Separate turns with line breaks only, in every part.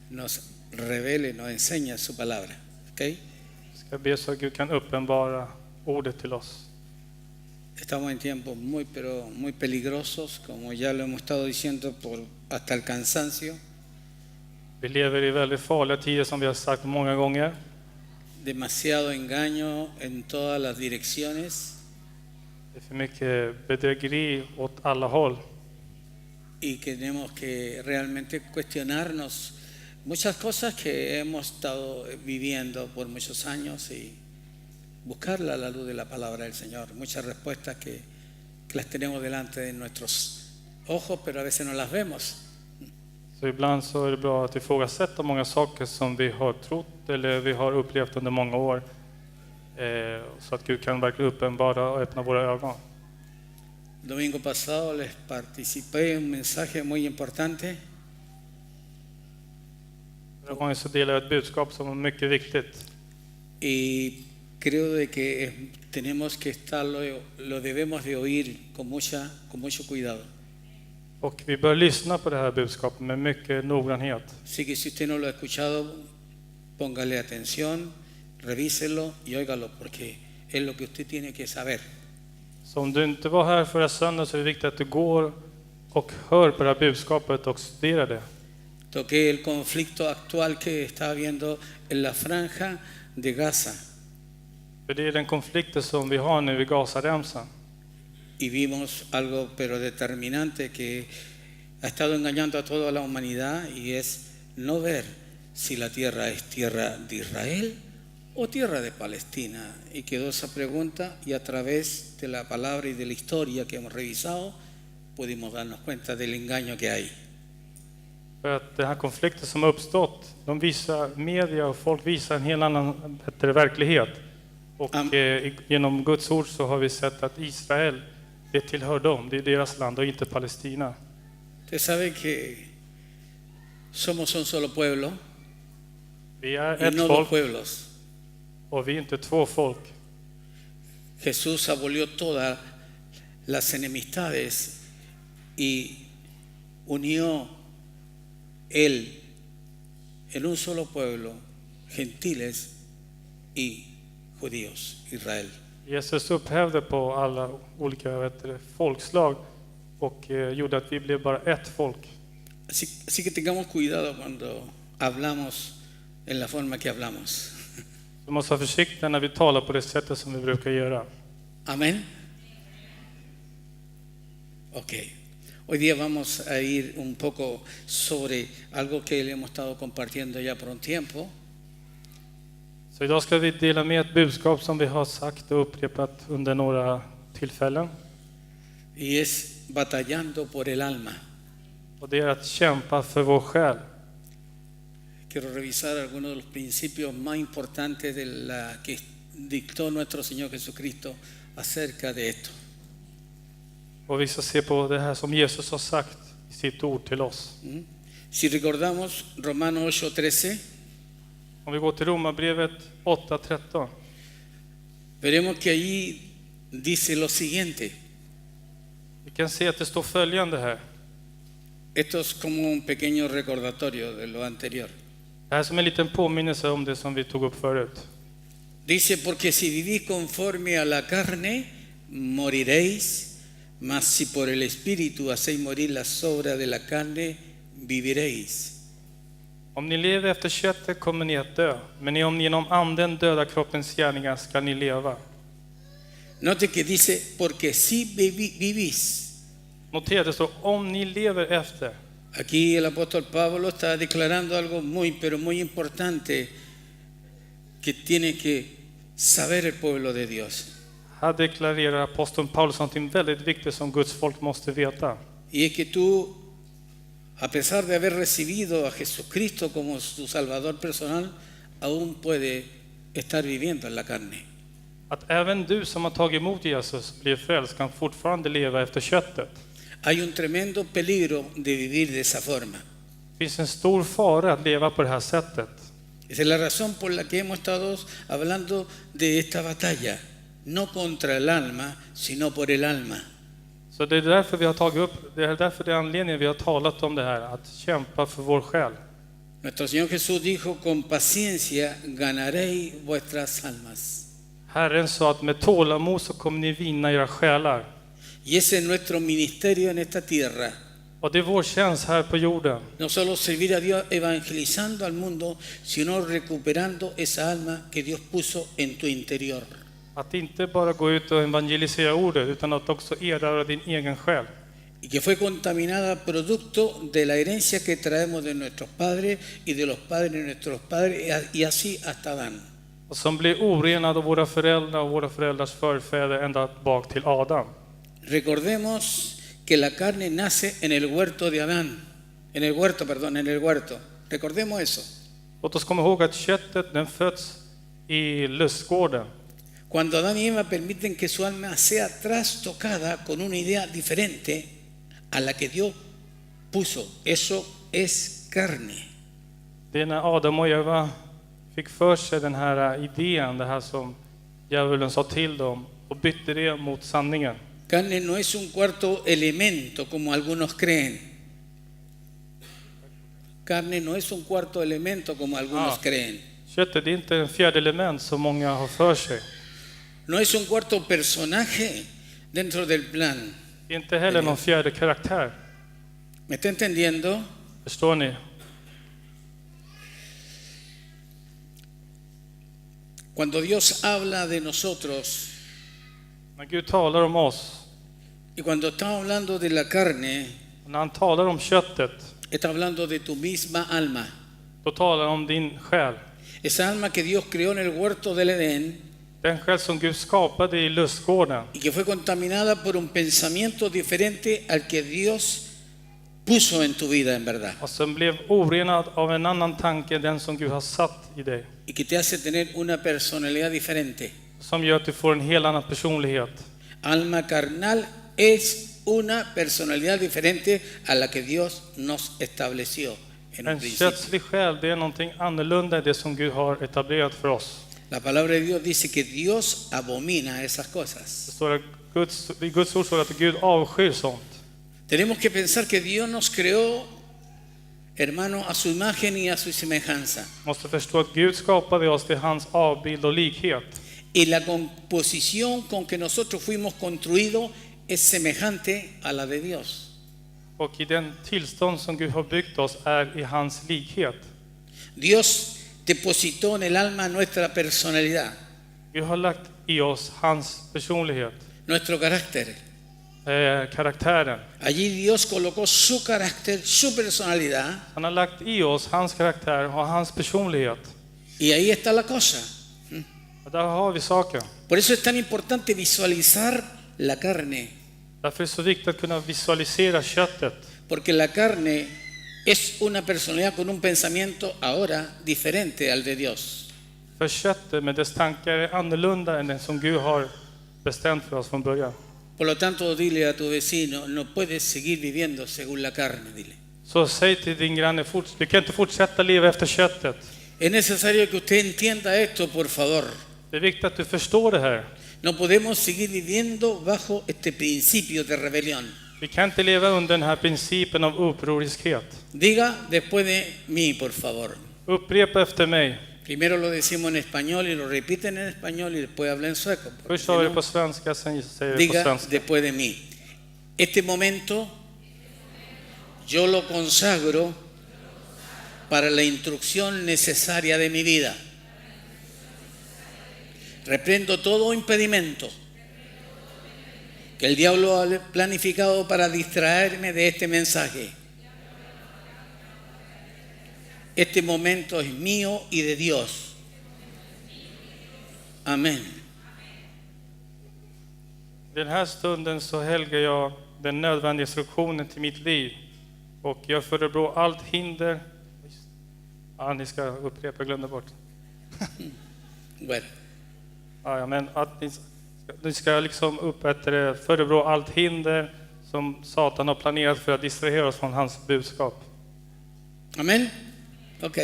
nos revele, nos enseña su palabra. ¿Okay?
Ska be så att Gud kan uppenbara ordet till oss.
Estamos en tiempos muy peligrosos, como ya lo hemos estado diciendo, hasta el cansancio.
Vi lever i väldigt farliga tider som vi har sagt många gånger.
Demasiado engaño en todas las direcciones.
Det är för mycket bedrägeri åt alla håll.
Y tenemos que realmente cuestionarnos muchas cosas que hemos estado viviendo por muchos años y buscarla a la luz de la palabra del Señor. Muchas respuestas que las tenemos delante de nuestros ojos, pero a veces no las vemos.
Så ibland så är det bra att ifrågasätta många saker som vi har trott eller vi har upplevt under många år. Så att Gud kan verkligen uppenbara och öppna våra ögon.
Domingo pasado les participé en un mensaje muy importante.
Förra gången så delade jag ett budskap som var mycket viktigt.
Y creo de que tenemos que lo debemos de oír con mucho cuidado.
Och vi bör lyssna på det här budskapet med mycket noggrannhet.
Así que si usted no lo ha escuchado, póngale atención, revíselo y óigalo, porque es lo que usted tiene que saber.
Så om du inte var här förra söndagen så är det viktigt att du går och hör på det här budskapet och studerar det.
Toqué el conflicto actual que está habiendo en la franja de Gaza.
För det är den konflikten som vi har nu i Gazaremsan.
Y vimos algo pero determinante que ha estado engañando a toda la humanidad y es no ver si la tierra es tierra de Israel o tierra de Palestina. Y quedó esa pregunta y a través de la palabra y de la historia que hemos revisado pudimos darnos cuenta del engaño que hay.
För att den här konflikten som har uppstått, de visar, media och folk visar en helt annan verklighet. Och genom Guds ord så har vi sett att Israel, det tillhör dem, det är deras land och inte Palestina.
Usted sabe que somos un solo pueblo
Vi är
y
ett
no dos
folk
pueblos.
och vi är inte två folk.
Jesús abolió todas las enemistades y unió él en un solo pueblo, gentiles y judíos, Israel.
Jesus upphävde på alla olika folkslag och gjorde att vi blev bara ett folk.
Así que tengamos cuidado cuando hablamos en la forma que hablamos.
Vi måste vara försiktiga när vi talar på det sättet som vi brukar göra.
Amén. Ok. Hoy día vamos a ir un poco sobre algo que le hemos estado compartiendo ya por un tiempo.
Så idag ska vi dela med ett budskap som vi har sagt och upprepat under några tillfällen.
Y es batallando por el alma.
Och det är att kämpa för vår själ.
Quiero revisar algunos de los principios más importantes que dictó nuestro Señor Jesucristo acerca de esto.
Och vi ska se på det här som Jesus har sagt i sitt ord till oss.
Si recordamos Romanos 8:13,
Om vi går till Romarbrevet 8:13.
veremos que allí dice lo siguiente.
Vi kan se att det står följande här.
Esto es como un pequeño recordatorio de lo anterior.
Det här är som en liten påminnelse om det som vi tog upp förut.
Dice, porque si vivís conforme a la carne, moriréis, mas si por el Espíritu hacéis morir las obras de la carne, viviréis.
Om ni lever efter köttet kommer ni att dö, men om ni genom anden dödar kroppens gärningar ska ni leva.
Note que dice, porque si vivís.
Notera det står om ni lever efter.
Aquí el apóstol Pablo está declarando algo pero muy importante que tiene que saber el pueblo de Dios.
Här deklarerar aposteln Paulus någonting väldigt viktigt som Guds folk måste veta.
Y es que tú, a pesar de haber recibido a Jesucristo como tu Salvador personal, aún puede estar viviendo en la carne.
Att även du som har tagit emot Jesus blir frälst kan fortfarande leva efter köttet.
Hay un tremendo peligro de vivir de esa forma.
Det finns en stor fara att leva på det här sättet.
Esa es la razón por la que hemos estado hablando de esta batalla, no contra el alma, sino por el alma.
Så det är därför vi har tagit upp, det är därför det är anledningen vi har talat om det här, att kämpa för vår själ.
Nuestro Señor Jesús dijo, con paciencia ganaréis vuestras almas.
Herren sa att med tålamod så kommer ni vinna era själar.
Y ese es nuestro ministerio en esta tierra.
Och det är vår tjänst här på jorden.
No solo servir a Dios evangelizando al mundo, sino recuperando esa alma que Dios puso en tu interior.
Att inte bara gå ut och evangelisera ordet, utan att också erövra din egen själ.
Y que fue contaminada producto de la herencia que traemos de nuestros padres y de los padres de nuestros padres, y así hasta Adán.
Och som blir orenad av våra föräldrar och våra föräldrars förfäder ända bak till Adam.
Recordemos que la carne nace en el huerto de Adán, en el huerto. Recordemos eso.
Låt oss komma ihåg att köttet den föds i lustgården.
Cuando Adán y Eva permiten que su alma sea trastocada con una idea diferente a la que Dios puso, eso es carne.
Det är när Adam och Eva fick för sig den här idén, det här som djävulen sa till dem, och bytte det mot sanningen.
Carne no es un cuarto elemento como algunos creen. Carne no es un cuarto elemento como algunos creen.
Köttet är inte en fjärde element som många har för sig.
No es un cuarto personaje dentro del plan.
Det är inte heller någon fjärde karaktär.
¿Me está entendiendo?
Förstår ni?
Cuando Dios habla de nosotros
När Gud talar om oss,
y cuando está hablando de la carne,
när han talar om köttet,
está hablando de tu misma alma.
då talar han om din själ.
Esa alma que Dios creó en el huerto del Edén
Den själ som Gud skapade i lustgården.
y que fue contaminada por un pensamiento diferente al que Dios puso en tu vida en verdad.
Och som blev orenad av en annan tanke än den som Gud har satt i dig.
Y que te hace tener una personalidad diferente.
Som gör att du får en helt annan personlighet.
Alma carnal es una personalidad diferente a la que Dios nos estableció en un
En
principio.
kötslig själ, det är någonting annorlunda än det som Gud har etablerat för oss.
La palabra de Dios dice que Dios abomina esas
Det
cosas.
står att i Guds ord står att Gud avskyr sånt.
Tenemos que pensar que Dios nos creó, hermano, a su imagen y a su semejanza.
Måste förstå att Gud skapade oss till hans avbild och likhet.
Y la composición con que nosotros fuimos construidos es semejante a la de Dios.
Och i den tillstånd som Gud har byggt oss är i hans likhet.
Dios depositó en el alma nuestra personalidad,
Gud har lagt i oss hans personlighet,
nuestro carácter.
karaktären.
Allí Dios colocó su carácter, su personalidad,
Han har lagt i oss hans karaktär och hans personlighet.
y ahí está la cosa.
Och där har vi saken.
Por eso es tan importante visualizar la carne,
Därför är det så viktigt att kunna visualisera köttet.
porque la carne es una personalidad con un pensamiento ahora diferente al de Dios.
För köttet med dess tankar är annorlunda än den som Gud har bestämt för oss från början.
Por lo tanto, dile a tu vecino, no puedes seguir viviendo según la carne, dile.
Så säg till din granne, du kan inte fortsätta leva efter köttet.
Es necesario que usted entienda esto, por favor.
Det är viktigt att du förstår det här.
No podemos seguir viviendo bajo este principio de rebelión.
Vi kan inte leva under den här principen av upproriskhet.
Diga después de mí, por favor.
Upprepa efter mig.
Primero lo decimos en español y lo repiten en español y después habla en sueco.
Först sa vi det på svenska, sen säger vi på
Diga
svenska.
después de mí. Este momento yo lo consagro para la instrucción necesaria de mi vida. Reprendo todo impedimento que el diablo ha planificado para distraerme de este mensaje. Este momento es mío y de Dios. Amén.
Den här stunden så helgar jag den nödvändiga instruktionen till mitt liv. Och jag förebrår allt hinder. Ja, ni ska upprepa, jag glömde bort.
Bueno,
Ja, men att ni ska liksom förebrå allt hinder som Satan har planerat för att distrahera oss från hans budskap.
amén. Ok.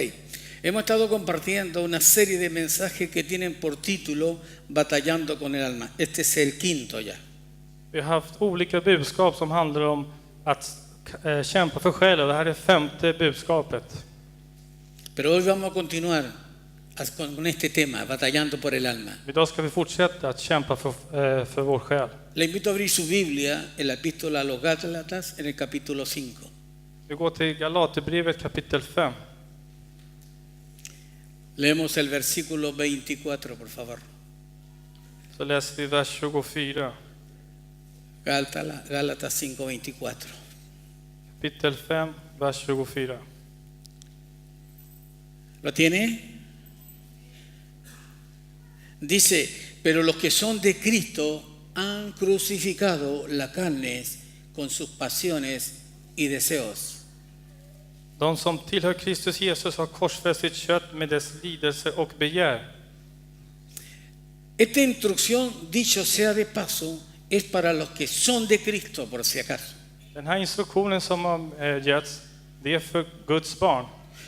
Hemos estado compartiendo una serie de mensajes que tienen por título Batallando con el alma. Este es el quinto ya.
Vi har haft olika budskap som handlar om att kämpa för själen. Det här är 5:e budskapet.
Pero hoy vamos a continuar con este tema, batallando por el alma.
Idag ska vi fortsätta att kämpa för vår själ.
Le invito a abrir su Biblia en la epístola a los Gálatas en el capítulo 5.
Vi går till Galaterbrevet kapitel 5.
Leemos el versículo 24, por favor.
Så läser vi vers 24.
Gálatas 5, 24.
Kapitel 5, vers 24.
¿Lo tiene? Dice, pero los que son de Cristo han crucificado la carne con sus pasiones y deseos.
De som tillhör Kristus Jesus har korsfäst sitt kött med dess lidelse och begär.
Esta instrucción, dicho sea de paso, es para los que son de Cristo, por si acaso.
Den här instruktionen som har getts, det är för Guds barn.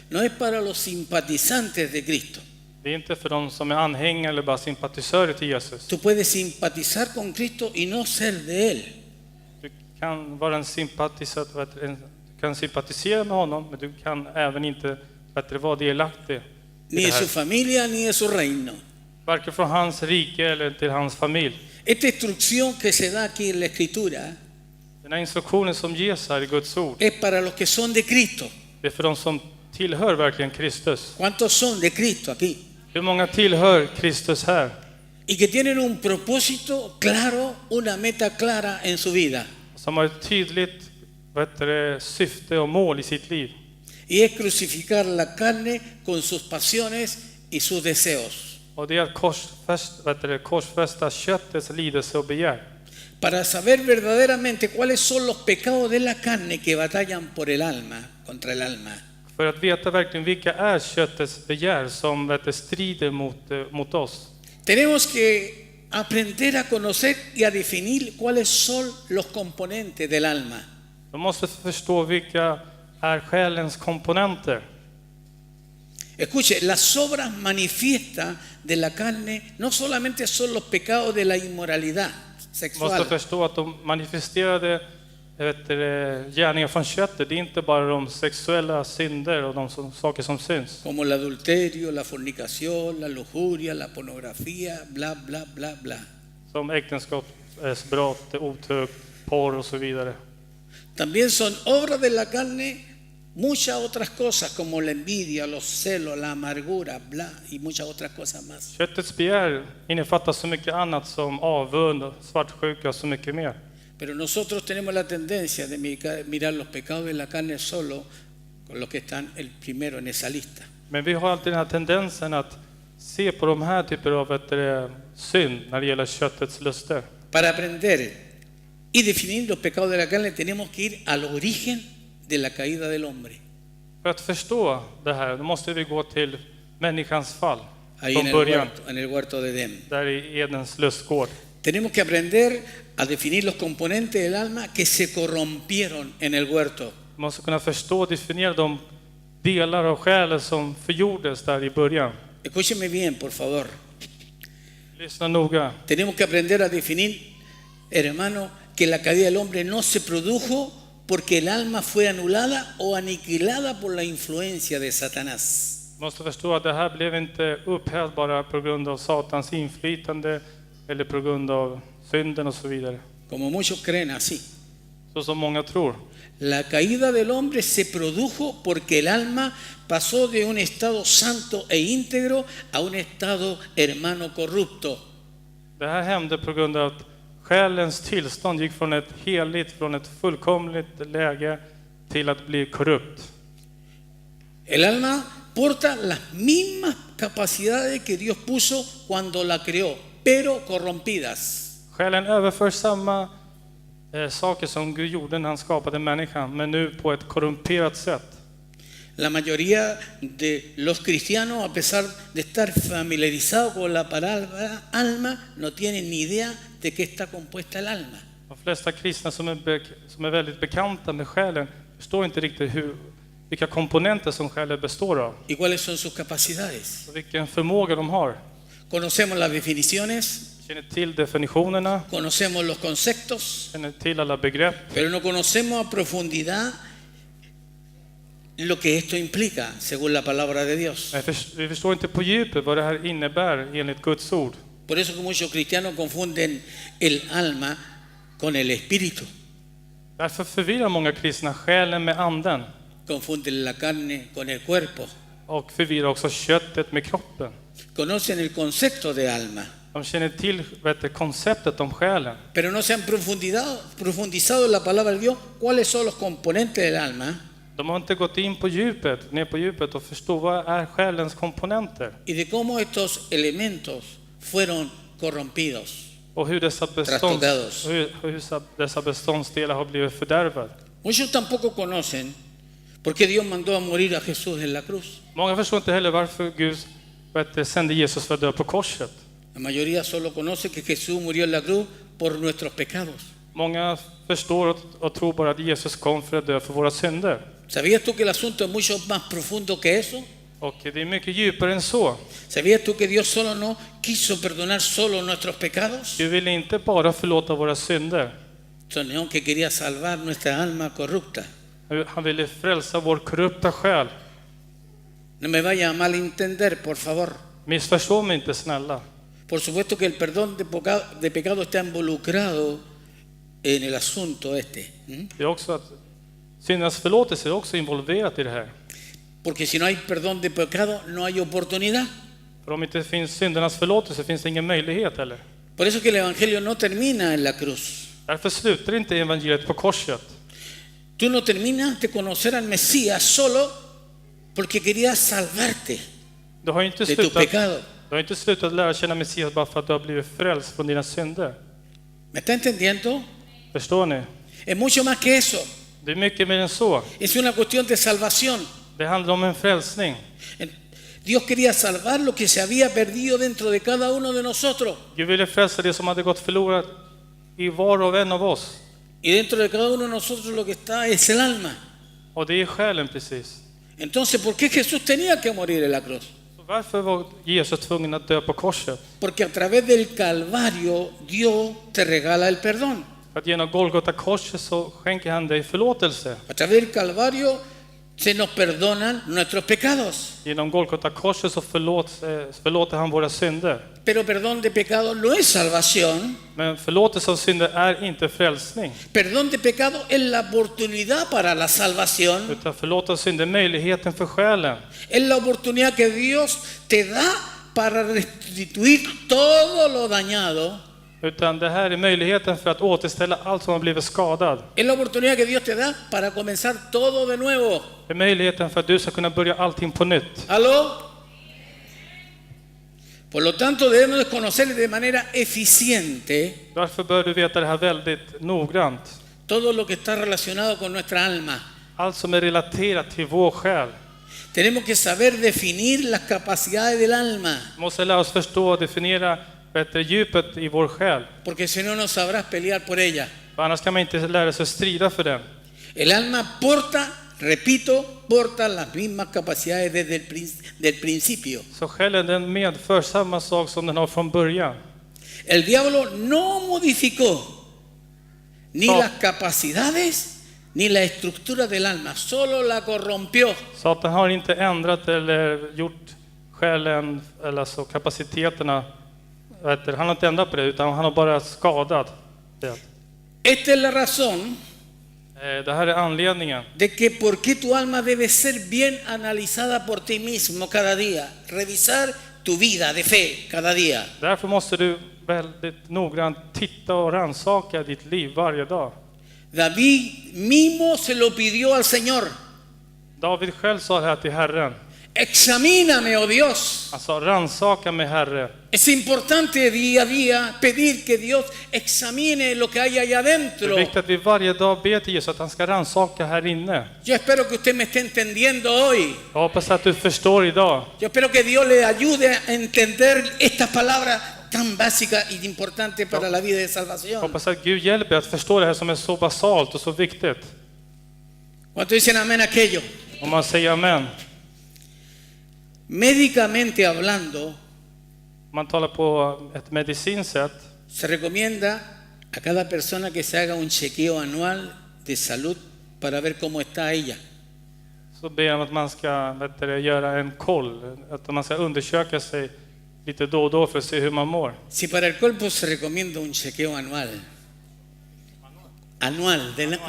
No es para los simpatizantes de Cristo.
Det är inte för de som är anhängare eller bara sympatisörer till Jesus.
Tú puedes simpatizar con Cristo y no ser de Él.
Du kan vara du kan sympatisera med honom, men du kan även inte vara delaktig i
Ni
det
de su
här.
familia ni de su reino.
Varken från hans rike eller till hans familj.
Esta instrucción que se da aquí en la Escritura
Den här instruktionen som ges här i Guds ord,
es para los que son de Cristo.
det är för de som tillhör verkligen Kristus.
¿Cuántos son de Cristo aquí?
Hur många tillhör Kristus här?
Y que tienen un propósito claro, una meta clara en su vida.
Som har ett tydligt syfte och mål i sitt liv.
Y es crucificar la carne con sus pasiones y sus deseos.
Och det är att korsfästa köttets lidelse och begär.
Para saber verdaderamente cuáles son los pecados de la carne que batallan por el alma, contra el alma.
För att veta verkligen vilka är köttets begär som strider mot oss.
Tenemos que aprender a conocer y a definir cuáles son los componentes del alma.
Vi måste förstå vilka är själens komponenter.
Escuche, las obras manifiestas de la carne no solamente son los pecados de la inmoralidad
Vi
sexual,
måste förstå att de manifesterade gärningar från köttet, det är inte bara de sexuella synder och de saker som syns.
como el adulterio, la fornicación, la lujuria, la pornografía, bla, bla, bla, bla.
Som äktenskapsbrott, otukt, porr och så vidare.
También son obras de la carne muchas otras cosas como la envidia, los celos, la amargura, bla, y muchas otras cosas más.
Köttets begär innefattar så mycket annat som avund, svartsjuka och så mycket mer.
Pero nosotros tenemos la tendencia de mirar los pecados de la carne solo con los que están el primero en esa lista.
Men vi har alltid den här tendensen att se på de här typer av synd när det gäller köttets luster.
Para aprender y definir los pecados de la carne tenemos que ir al origen de la caída del hombre.
För att förstå det här, då måste vi gå till människans fall
Ahí
från början,
en el huerto de Edén.
där i Edens lustgård.
Tenemos que aprender a definir los componentes del alma que se corrompieron en el huerto.
Vi måste kunna förstå och definiera de delar av själen som förgjordes där i början.
Escúcheme bien, por favor.
Lyssna noga.
Tenemos que aprender a definir, hermano, que la caída del hombre no se produjo porque el alma fue anulada o aniquilada por la influencia de Satanás.
Vi måste förstå att det här blev inte upphävt bara på grund av Satans inflytande eller på grund av synden och så vidare.
Como muchos creen así.
Så som många tror.
La caída del hombre se produjo porque el alma pasó de un estado santo e íntegro a un estado, hermano, corrupto.
Det här hände på grund av att själens tillstånd gick från ett heligt, från ett fullkomligt läge till att bli korrupt.
El alma porta las mismas capacidades que Dios puso cuando la creó, pero corrompidas.
Själen överför samma saker som Gud gjorde när han skapade människan, men nu på ett korrumperat sätt.
La mayoría de los cristianos, a pesar de estar familiarizados con la palabra alma, no tienen ni idea de qué está compuesta el alma.
De flesta kristna som är väldigt bekanta med själen förstår inte riktigt vilka komponenter som själen består av.
¿Y cuáles son sus capacidades?
Och vilken förmåga de har.
Conocemos las definiciones,
Känner till definitionerna,
conocemos los conceptos,
känner till alla begrepp,
pero no conocemos a profundidad lo que esto implica según la palabra de Dios.
Vi förstår inte på djupet vad det här innebär enligt Guds ord.
Por eso que muchos cristianos confunden el alma con el espíritu.
Därför förvirrar många kristna själen med anden
Confunden la carne con el cuerpo.
och förvirrar också köttet med kroppen.
Conocen el concepto de alma,
De känner till konceptet om själen,
pero no se han profundizado en la palabra de Dios cuáles son los componentes del alma
de har inte gått in på djupet, ner på djupet och förstå vad är själens komponenter
y de cómo estos elementos fueron corrompidos.
och hur dessa beståndsdelar har blivit fördärvade.
Muchos tampoco conocen por qué Dios mandó a morir a Jesús en la cruz.
Många förstår inte heller varför Gud sände Jesus för att dö på korset.
La mayoría solo conoce que Jesús murió en la cruz por nuestros pecados.
Många förstår och tror bara att Jesus kom för att dö för våra synder.
¿Sabías tú que el asunto es mucho más profundo que eso?
Och det är mycket djupare än så.
¿Sabías tú que Dios solo no quiso perdonar solo nuestros pecados,
Gud vill inte bara förlåta våra synder.
sino que quería salvar nuestra alma corrupta?
Han ville frälsa vår korrupta själ.
No me vaya a malentender, por favor.
Missförstå mig inte, snälla.
Por supuesto que el perdón de pecado está involucrado en el asunto este.
Det är också att syndernas förlåtelse är också involverat i det här.
Porque si no hay perdón de pecado, no hay oportunidad.
För om inte finns syndernas förlåtelse finns det ingen möjlighet heller.
Por eso que el evangelio no termina en la cruz.
Därför slutar inte evangeliet på korset.
Tú no terminas de conocer al Mesías solo porque quería salvarte
Du har inte
de tu pecado.
slutat lära känna Messias bara för att du har blivit frälst från dina synder.
¿Me está entendiendo?
Förstår ni?
Es mucho más que eso.
Det är mycket mer än så.
Es una cuestión de salvación.
Det handlar om en frälsning.
Dios quería salvar lo que se había perdido dentro de cada uno de nosotros.
Gud ville frälsa det som hade gått förlorat i var och en av oss.
Y dentro de cada uno de nosotros lo que está es el alma.
Och det är själen precis.
Entonces, ¿por qué Jesús tenía que morir en la cruz?
Så varför var Jesus tvungen att dö på korset?
Porque a través del Calvario Dios te regala el perdón.
För att genom Golgata korset så skänker han dig förlåtelse.
A través del Calvario se nos perdonan nuestros pecados.
Genom Golgata korset så förlåter han våra synder.
Pero perdón de pecado no es salvación.
Men förlåtelse av synder är inte frälsning.
Perdón de pecado es la oportunidad para la salvación.
Utan förlåtelse av synder är möjligheten för själen.
Es la oportunidad que Dios te da para restituir todo lo dañado.
Utan det här är möjligheten för att återställa allt som har blivit skadad.
Es la oportunidad que Dios te da para comenzar todo de nuevo.
Det är möjligheten för att du ska kunna börja allting på nytt.
¿Aló? Por lo tanto, debemos conocer de manera eficiente
Därför bör du veta det här väldigt noggrant.
todo lo que está relacionado con nuestra alma.
Allt som är relaterat till vår själ.
Tenemos que saber definir las capacidades del alma,
Vi måste lära oss förstå och definiera bättre djupet i vår själ.
porque si no, no sabrás pelear por ella.
För annars kan man inte lära sig strida för den.
El alma porta, repito, porta las mismas capacidades desde del principio.
Så själen den medför samma sak som den har från början.
El diablo no modificó ni las capacidades ni la estructura del alma, solo la corrompió.
Satan har inte ändrat eller gjort själen eller så kapaciteterna. Han har inte ändrat på det utan han har bara skadat det.
Esta es la razón
Det här är anledningen.
de que por qué tu alma debe ser bien analizada por ti mismo cada día. Revisar tu vida de fe cada día.
Därför måste du väldigt noggrant titta och rannsaka ditt liv varje dag.
David mismo se lo pidió al Señor.
David själv sa det här till Herren.
Examíname, oh Dios.
Han sa, rannsaka mig, Herre.
Es importante día a día pedir que Dios examine lo que hay allá
Det är
adentro.
viktigt att vi varje dag ber till Jesus att han ska rannsaka här inne.
Yo espero que usted me esté entendiendo hoy.
Jag hoppas att du förstår idag.
Yo espero que Dios le ayude a entender estas palabras tan básicas y importantes para la vida de
Jag
salvación.
hoppas att Gud hjälper att förstå det här som är så basalt och så viktigt.
¿Cuántos dicen amén a aquello?
Om man säger amen.
Médicamente hablando,
Man talar på ett medicinskt sätt.
se recomienda a cada persona que se haga un chequeo anual de salud para ver cómo está ella.
så ber han att man ska göra en koll, att man ska undersöka sig lite då och då för att se hur man mår.
Si para el cuerpo se recomienda un chequeo anual,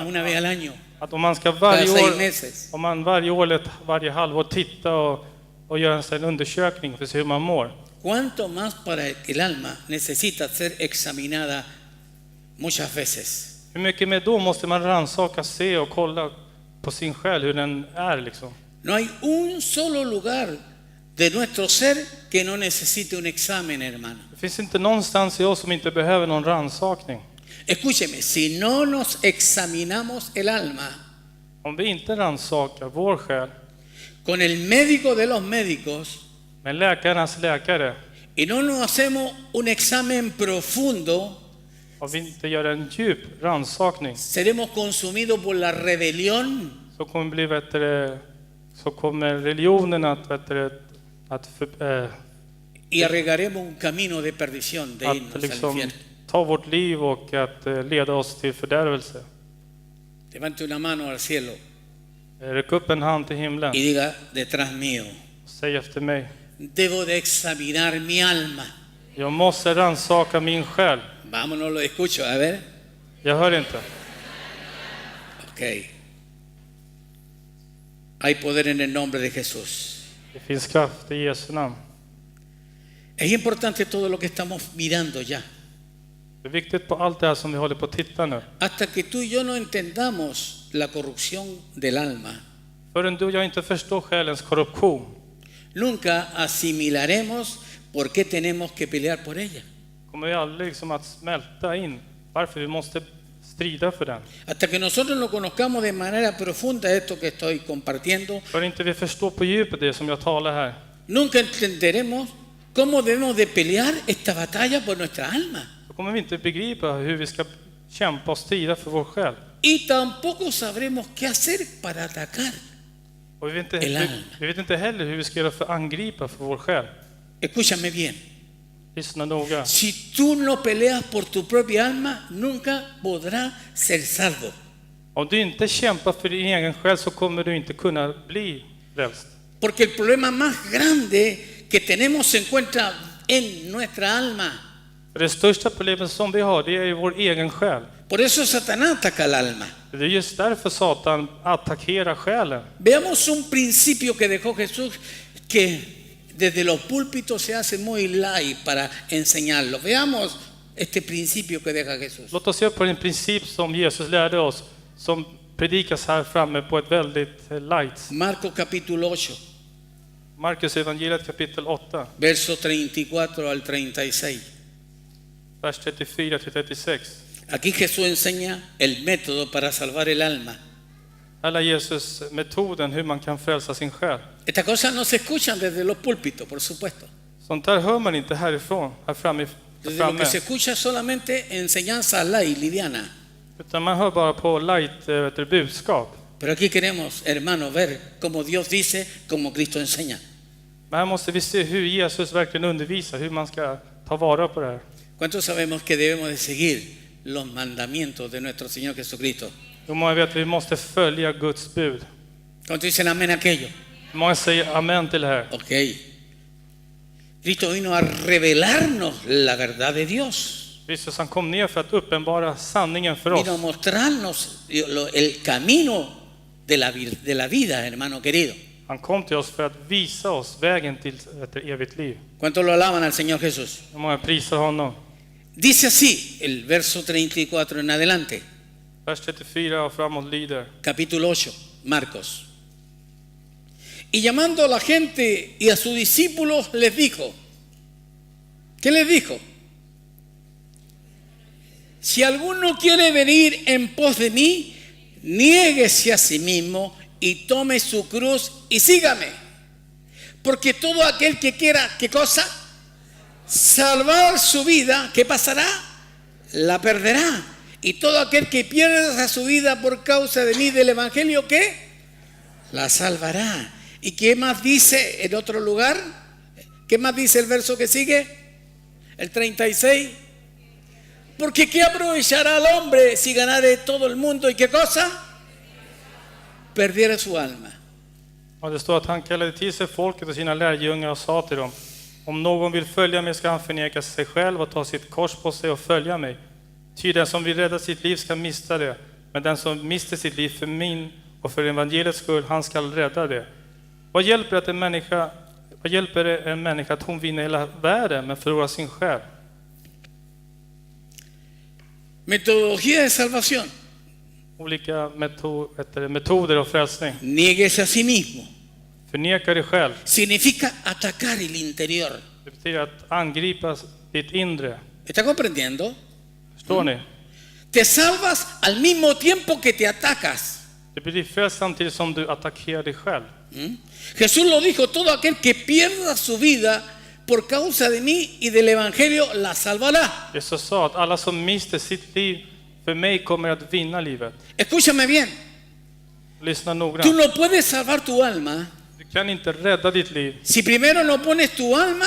una vez al año,
Att om man ska
cada 6 meses.
om man varje år eller varje halvår titta och göra en undersökning för att se hur man mår.
¿Cuánto más para el alma necesita ser examinada muchas veces?
Hur mycket mer då måste man rannsaka, se och kolla på sin själ hur den är liksom.
No hay un solo lugar de nuestro ser que no necesite un examen, hermano.
Det finns inte någonstans i oss som inte behöver någon rannsakning.
Escúcheme, si no nos examinamos el alma
Om vi inte rannsakar vår själ
con el médico de los médicos
med läkarnas läkare,
y no nos hacemos un examen profundo,
om vi inte gör en djup rannsakning,
seremos consumidos por la rebelión
så så kommer religionen
y arreglaremos un camino de perdición, de irnos
att
al
liksom
infierno.
ta vårt liv och att leda oss till fördärvelse.
Levante una mano al cielo
Räck upp en hand till himlen
y diga detrás mío,
och säg efter mig.
debo de examinar mi alma.
Jag måste rannsaka min själ.
Vámonos, lo escucho, a ver.
Jag hör inte.
Ok. Hay poder en el nombre de Jesús.
Det finns kraft i Jesu namn.
Es importante todo lo que estamos mirando ya.
Det är viktigt på allt det här som vi håller på att titta nu.
Hasta que tú y yo no entendamos la corrupción del alma,
Förrän du och jag inte förstår själens korruption,
nunca asimilaremos por qué tenemos que pelear por ella.
kommer vi aldrig liksom att smälta in varför vi måste strida för den.
Hasta que nosotros no conozcamos de manera profunda esto que estoy compartiendo,
För inte vi förstår på djupet det som jag talar här,
nunca entenderemos cómo debemos de pelear esta batalla por nuestra alma.
så kommer vi inte begripa hur vi ska kämpa och strida för vår själ.
Y tampoco sabremos qué hacer para atacar.
Och
El alma.
vi vet inte heller hur vi ska göra för att angripa för vår själ.
Escúchame bien.
Lyssna noga.
Si tú no peleas por tu propia alma, nunca podrás ser salvo.
Om du inte kämpar för din egen själ så kommer du inte kunna bli frälst.
Porque el problema más grande que tenemos se encuentra en nuestra alma.
För det största problemet som vi har, det är ju vår egen själ.
Por eso Satanás ataca el alma.
Det är just därför Satan attackerar själen.
Veamos un principio que dejó Jesús que desde los púlpitos se hace muy light para enseñarlo. Veamos este principio que deja Jesús.
Låt oss se på en princip som Jesus lärde oss, som predikas här framme på ett väldigt light.
Marcos capítulo 8,
Markus evangeliet kapitel 8,
verso 34 al 36.
vers 34 till 36.
Aquí Jesús enseña el método para salvar el alma.
Här är Jesus metoden hur man kan frälsa sin själ.
Estas cosas no se escuchan desde los púlpitos, por supuesto.
Sånt där hör man inte härifrån, här framme.
Desde lo que se escucha solamente enseñanza light, liviana.
Utan man hör bara på light budskap.
Pero aquí queremos, hermanos, ver cómo Dios dice, cómo Cristo enseña.
Men här måste vi se hur Jesus verkligen undervisar, hur man ska ta vara på det här.
¿Cuántos sabemos que debemos de seguir los mandamientos de nuestro Señor Jesucristo?
Hur många vet att vi måste följa Guds bud?
¿Cuántos dicen amén a aquello?
Hur många säger amen till det här?
Ok. Cristo vino a revelarnos la verdad de Dios.
Jesus han kom ner för att uppenbara sanningen för
Vino a
oss.
mostrarnos el camino de la vida, hermano querido.
Han kom till oss för att visa oss vägen till ett evigt liv.
¿Cuántos lo alaban al Señor Jesús?
Hur många prisar honom?
Dice así, el verso 34 en adelante,
Vers 34 och framåt lyder.
capítulo 8, Marcos. Y llamando a la gente y a sus discípulos les dijo, ¿qué les dijo? Si alguno quiere venir en pos de mí, niéguese a sí mismo y tome su cruz y sígame. Porque todo aquel que quiera, ¿qué cosa? Salvar su vida, ¿qué pasará? La perderá. Y todo aquel que pierda su vida por causa de mí, del evangelio, ¿qué? La salvará. ¿Y qué más dice en otro lugar? ¿Qué más dice el verso que sigue? El 36. Porque ¿qué aprovechará al hombre si ganare todo el mundo y qué cosa? Perdiera su alma.
Och det står att han kallade till sig folket och sina lärjungar och sa till dem: om någon vill följa mig ska han förneka sig själv och ta sitt kors på sig och följa mig. Ty den som vill rädda sitt liv ska mista det, men den som mister sitt liv för min och för evangeliets skull, han ska rädda det. Vad hjälper det en människa att hon vinner hela världen men förlorar sin själ?
Metodología de salvación.
Olika metoder av frälsning.
Niéguese a sí mismo.
Förneka dig själv.
Significa atacar el interior.
Det betyder att angripa ditt inre.
¿Está comprendiendo?
Förstår ni?
Te salvas al mismo tiempo que te atacas.
Det blir frälst samtidigt som du attackerar dig själv.
Jesús lo dijo: todo aquel que pierda su vida por causa de mí y del evangelio la salvará.
Jesus sa att alla som mister sitt liv för mig kommer att vinna livet.
Escúchame bien.
Lyssna
Tú
noggrant.
no puedes salvar tu alma
Du kan inte rädda ditt liv
si primero no pones tu alma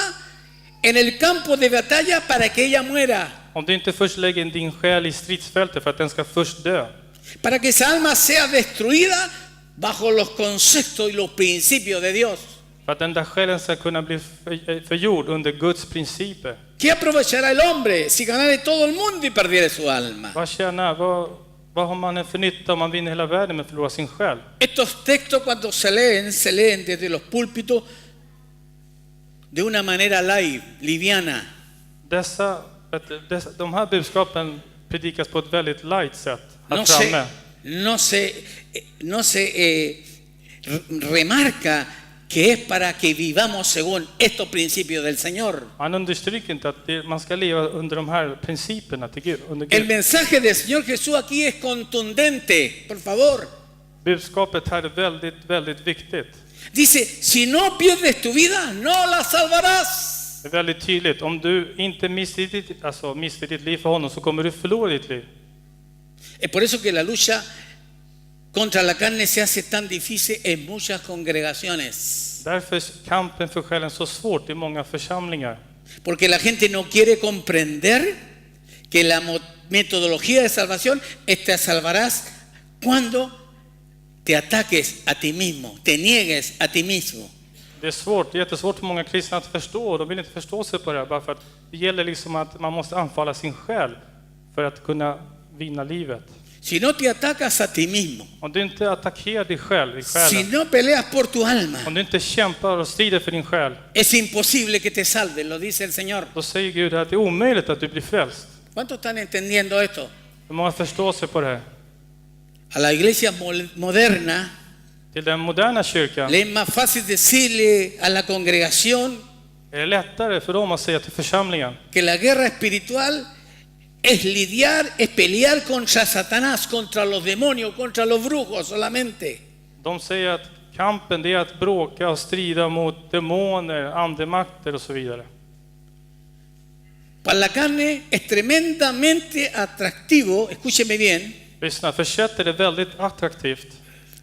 en el campo de batalla para que ella muera.
om du inte först lägger in din själ i stridsfältet för att den ska först dö.
Para que esa alma sea destruida bajo los conceptos y los principios de Dios.
För att den där själen ska kunna bli förgjord under Guds principer.
¿Qué aprovechará el hombre si ganare todo el mundo y perdiere su alma?
Vad har man för nytta om man vinner hela världen men förlorar sin själ?
Estos textos cuando se leen desde los púlpitos de una manera liviana.
De här budskapen predikas på ett väldigt light sätt här
No
framme.
se remarca que es para que vivamos según estos principios del Señor.
Han understryker inte att man ska leva under de här principerna till Gud.
El mensaje del Señor Jesús aquí es contundente, por favor.
Budskapet här är väldigt, väldigt viktigt.
Dice: si no pierdes tu vida, no la salvarás.
Det är väldigt tydligt. Om du inte mister ditt liv för honom så kommer du förlora ditt liv.
Es por eso que la lucha contra la carne se hace tan difícil en muchas congregaciones.
Därför är kampen för själen så svårt i många församlingar.
Porque la gente no quiere comprender que la metodología de salvación te salvarás cuando te ataques a ti mismo, te niegues a ti mismo.
Det är jättesvårt för många kristna att förstå. De vill inte förstå sig på det här, bara för att det gäller liksom att man måste anfalla sin själ för att kunna vinna livet.
Si no te atacas a ti mismo,
Om du inte attackerar dig själv i
si
själen,
no peleas por tu alma,
om du inte kämpar och strider för din själ,
es imposible que te salves, lo dice el Señor.
då säger Gud att det är omöjligt att du blir frälst.
¿Cuántos están entendiendo esto?
Hur många förstår sig på det här?
A la iglesia moderna
Till den moderna kyrkan
le es más fácil decirle a la congregación
är det lättare för dem att säga till församlingen
que la guerra espiritual es pelear contra Satanás, contra los demonios, contra los brujos solamente.
de säger att kampen det är att bråka och strida mot demoner, andemakter och så vidare.
Para la carne es tremendamente atractivo, escúcheme bien,
Lyssna, för kött är det väldigt attraktivt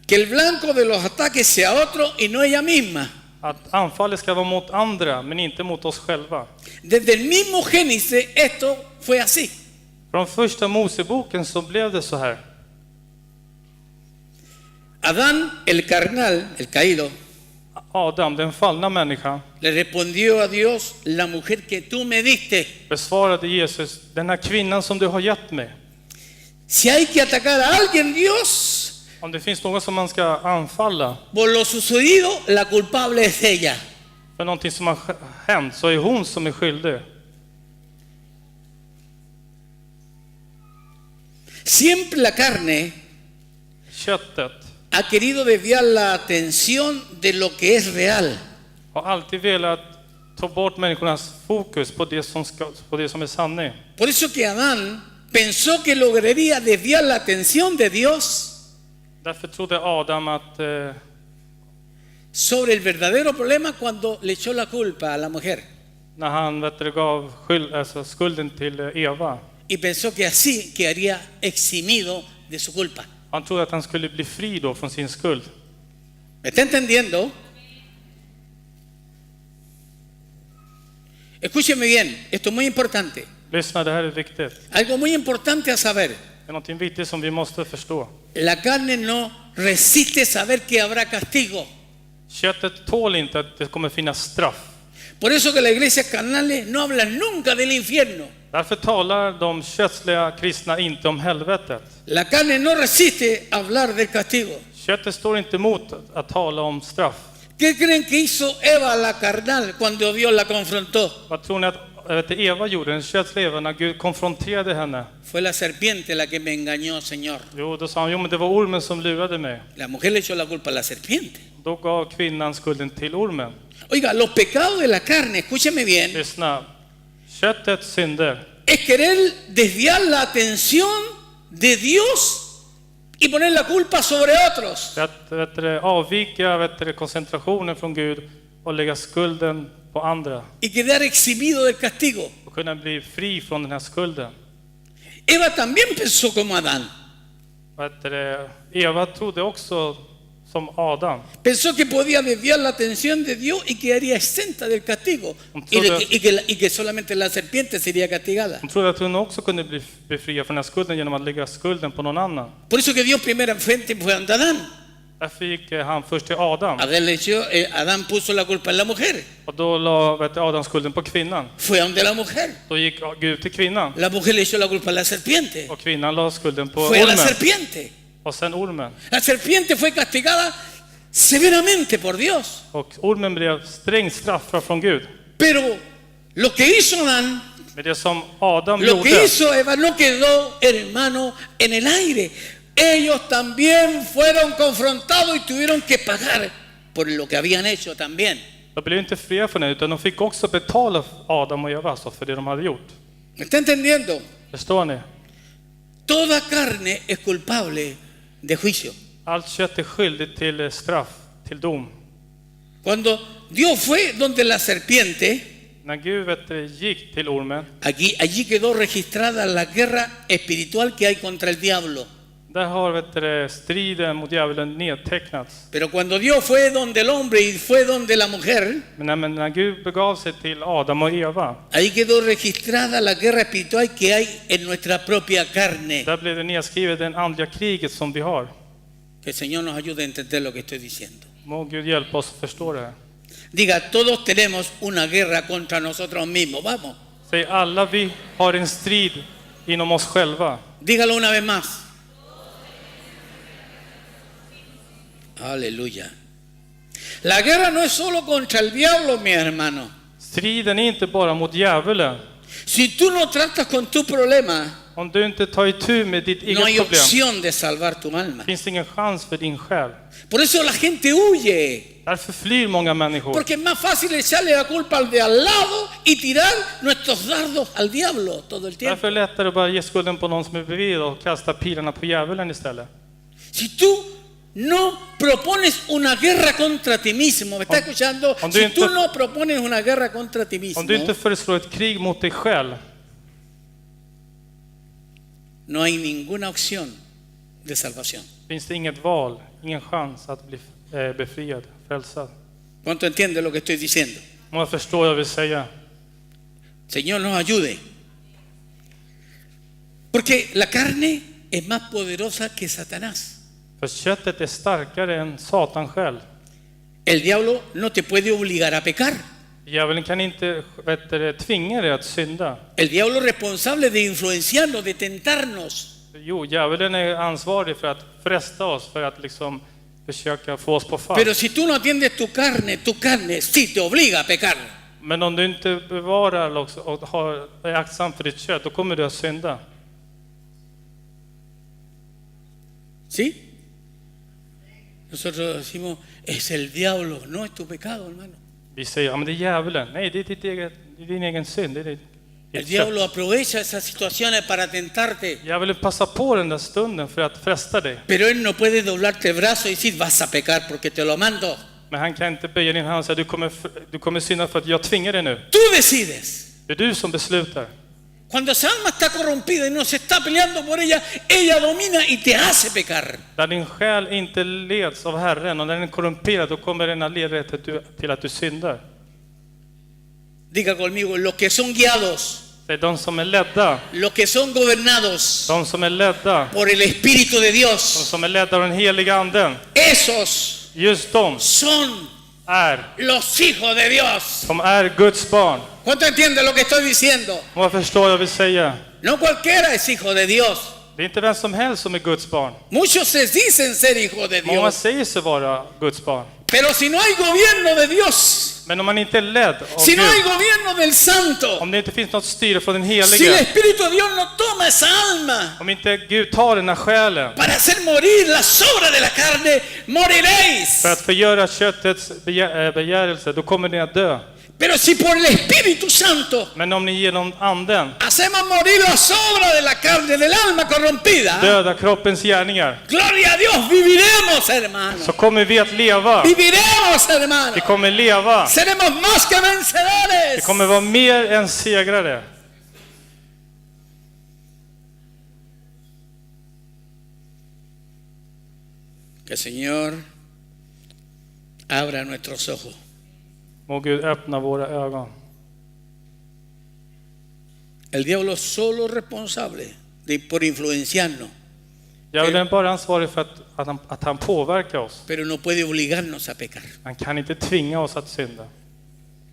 que el blanco de los ataques sea otro y no ella misma.
att anfallet ska vara mot andra men inte mot oss själva.
Desde el mismo Génesis esto fue así.
Från första Moseboken så blev det så här.
Adán, el carnal, el caído,
Adam, den fallna människan,
le respondió a Dios: la mujer que tú me diste.
besvarade Jesus: den här kvinnan som du har gett mig.
Si hay que atacar a alguien, Dios,
Om det finns någon som man ska anfalla
por lo sucedido, la culpable es ella.
för någonting som har hänt, så är hon som är skyldig.
Siempre la carne
Köttet
ha querido desviar la atención de lo que es real.
har alltid velat ta bort människornas fokus på det som är sanning.
Por eso que Adán pensó que lograría desviar la atención de Dios
Därför trodde Adam att
sobre el verdadero problema cuando le echó la culpa a la mujer.
när han gav skulden till Eva,
Y pensó que así quedaría eximido de su culpa.
han trodde att han skulle bli fri då från sin skuld.
¿Me está entendiendo? Escúcheme bien, esto es muy importante.
Lyssna, det här är viktigt.
Algo muy importante a saber.
Det är något viktigt som vi måste förstå.
La carne no resiste saber que habrá castigo.
Köttet tål inte att det kommer finnas straff.
Por eso que las iglesias carnales no hablan nunca del infierno.
Därför talar de kötsliga kristna inte om helvetet.
La carne no resiste hablar del castigo.
Köttet står inte emot att tala om straff.
¿Qué creen que hizo Eva la carnal cuando Dios la confrontó?
Vad tror ni att Eva gjorde, den kötsliga Eva, när Gud konfronterade henne?
Fue la serpiente la que me engañó, Señor.
Jo, då sa han, jo men det var ormen som lurade mig.
La mujer le echó la culpa a la serpiente.
Då gav kvinnan skulden till ormen.
Oiga, los pecados de la carne, escúcheme bien,
Lyssna, köttets synder
es querer desviar la atención de Dios y poner la culpa sobre otros.
att avvika koncentrationen från Gud och lägga skulden på andra.
Y quedar eximido del castigo.
Och kunna bli fri från den här skulden.
Eva también pensó como Adán.
Eva trodde också som Adam.
Pensó que podía desviar la atención de Dios y quedaría exenta del castigo. Y que solamente la serpiente sería castigada.
Hon trodde att hon också kunde bli befriad från den här skulden genom att lägga skulden på någon annan.
Por eso que Dios primeramente fue ante Adán.
Därför gick han först till Adam.
Adán puso la culpa en la mujer.
Och då la Adam skulden på kvinnan.
Fue ante la mujer.
Då gick Gud till kvinnan.
La mujer le echó la culpa a la serpiente.
Och kvinnan la skulden på
Fue a la
ormen.
serpiente.
Och sen ormen.
La serpiente fue castigada severamente por Dios.
Och ormen blev strängt straffad från Gud.
Pero lo que hizo Adán,
Men det som Adam
lo que
gjorde,
hizo Eva no quedó, hermano, en el aire. Ellos también fueron confrontados y tuvieron que pagar por lo que habían hecho también.
de blev inte fria från det, utan de fick också betala Adam och Eva för det de hade gjort.
¿Me está entendiendo?
Förstår ni?
Toda carne es culpable de juicio.
Allt kött är skyldigt till straff, till dom.
Cuando Dios fue donde la serpiente,
När Gud gick till ormen,
allí quedó registrada la guerra espiritual que hay contra el diablo.
där har striden mot djävulen nedtecknats.
Pero cuando Dios fue donde el hombre y fue donde la mujer,
Men när Gud begav sig till Adam och Eva,
ahí quedó registrada la guerra espiritual que hay en nuestra propia carne.
där blev det nedskrivet det andliga kriget som vi har.
Que el Señor nos ayude a entender lo que estoy diciendo.
Må Gud hjälpa oss att förstå det här.
Diga, todos tenemos una guerra contra nosotros mismos. Vamos.
Säg alla, vi har en strid inom oss själva.
Dígalo una vez más. Aleluya. La guerra no es solo contra el diablo, mi hermano.
Striden är inte bara mot djävulen.
Si tú no tratas con tu problema,
Om du inte tar itu med ditt
no hay
eget problem,
opción de salvar tu alma.
finns det ingen chans för din själ.
Por eso la gente huye.
Därför flyr många människor.
Porque es más fácil echarle la culpa al de al lado y tirar nuestros dardos al diablo todo el tiempo.
Därför är det lättare att bara ge skulden på någon som är bredvid och kasta pilarna på djävulen istället.
Si tú no propones una guerra contra ti mismo, ¿me estás escuchando? Si tú no propones una guerra contra ti mismo,
Om du inte föreslår ett krig mot dig själv,
no hay ninguna opción de salvación.
finns det inget val, ingen chans att bli befriad, frälsad.
¿Cuánto entiende lo que estoy diciendo?
Om jag förstår vad jag vill säga.
Señor nos ayude. Porque la carne es más poderosa que Satanás.
För köttet är starkare än Satan själv.
El diablo no te puede obligar a pecar.
Djävulen kan inte tvinga dig att synda.
El diablo es responsable de influenciarnos, de tentarnos.
Jo, djävulen är ansvarig för att fresta oss, för att liksom försöka få oss på fall.
Pero si tú no atiendes tu carne sí te obliga a pecar.
Men om du inte bevarar och är aktsam för ditt kött, då kommer du att synda.
¿Sí? Nosotros decimos, es el diablo, no es tu pecado, hermano.
Vi säger, ja men det är djävulen. Nej, det är din egen synd. Det är
El diablo aprovecha esas situaciones para tentarte.
Djävulen passar på den där stunden för att fresta dig.
Pero él no puede doblarte el brazo y decir, vas a pecar porque te lo mando.
Men han kan inte böja din hand och säga, du kommer synda för att jag tvingar dig nu.
Tú decides.
Det är du som beslutar.
Cuando esa alma está corrompida y no se está peleando por ella, ella domina y te hace pecar.
När din själ inte leds av Herren och när den är korrumperad, då kommer den att leda till att du syndar.
Diga conmigo, los que son guiados,
Det är de som är ledda.
los que son gobernados
De som är ledda.
por el Espíritu de
De
Dios,
som är ledda av den heliga anden.
esos
Just de
son
är,
los hijos de Dios.
som är Guds barn.
¿Cuánto entiende lo que estoy diciendo?
Vad förstår jag vill säga?
No cualquiera es hijo de Dios.
Det är inte vem som helst som är Guds barn.
Muchos se dicen ser hijos de
Många
Dios.
säger sig vara Guds barn.
Pero si no hay gobierno de Dios,
Men om man inte är ledd av
si no hay
Gud,
gobierno del Santo,
om det inte finns något styre från den
si el
helige,
Espíritu de Dios no toma esa alma
om inte Gud tar den här själen
para hacer morir las obras de la carne, moriréis.
för att förgöra köttets begärelse, då kommer ni att dö.
Pero si por el Espíritu Santo
Men om ni genom anden
hacemos morir las obras de la carne, del alma corrompida,
dödar kroppens gärningar,
gloria a Dios, viviremos, hermanos.
så kommer vi att leva.
Viviremos, hermanos.
Vi kommer leva.
Seremos más que
Vi
vencedores.
kommer vara mer än segrare.
Que el Señor abra nuestros ojos.
Må Gud öppna våra ögon.
El diablo es solo responsable por influenciarnos,
Djävulen är bara ansvarig för att han påverkar oss.
pero no puede obligarnos a pecar.
Han kan inte tvinga oss att synda.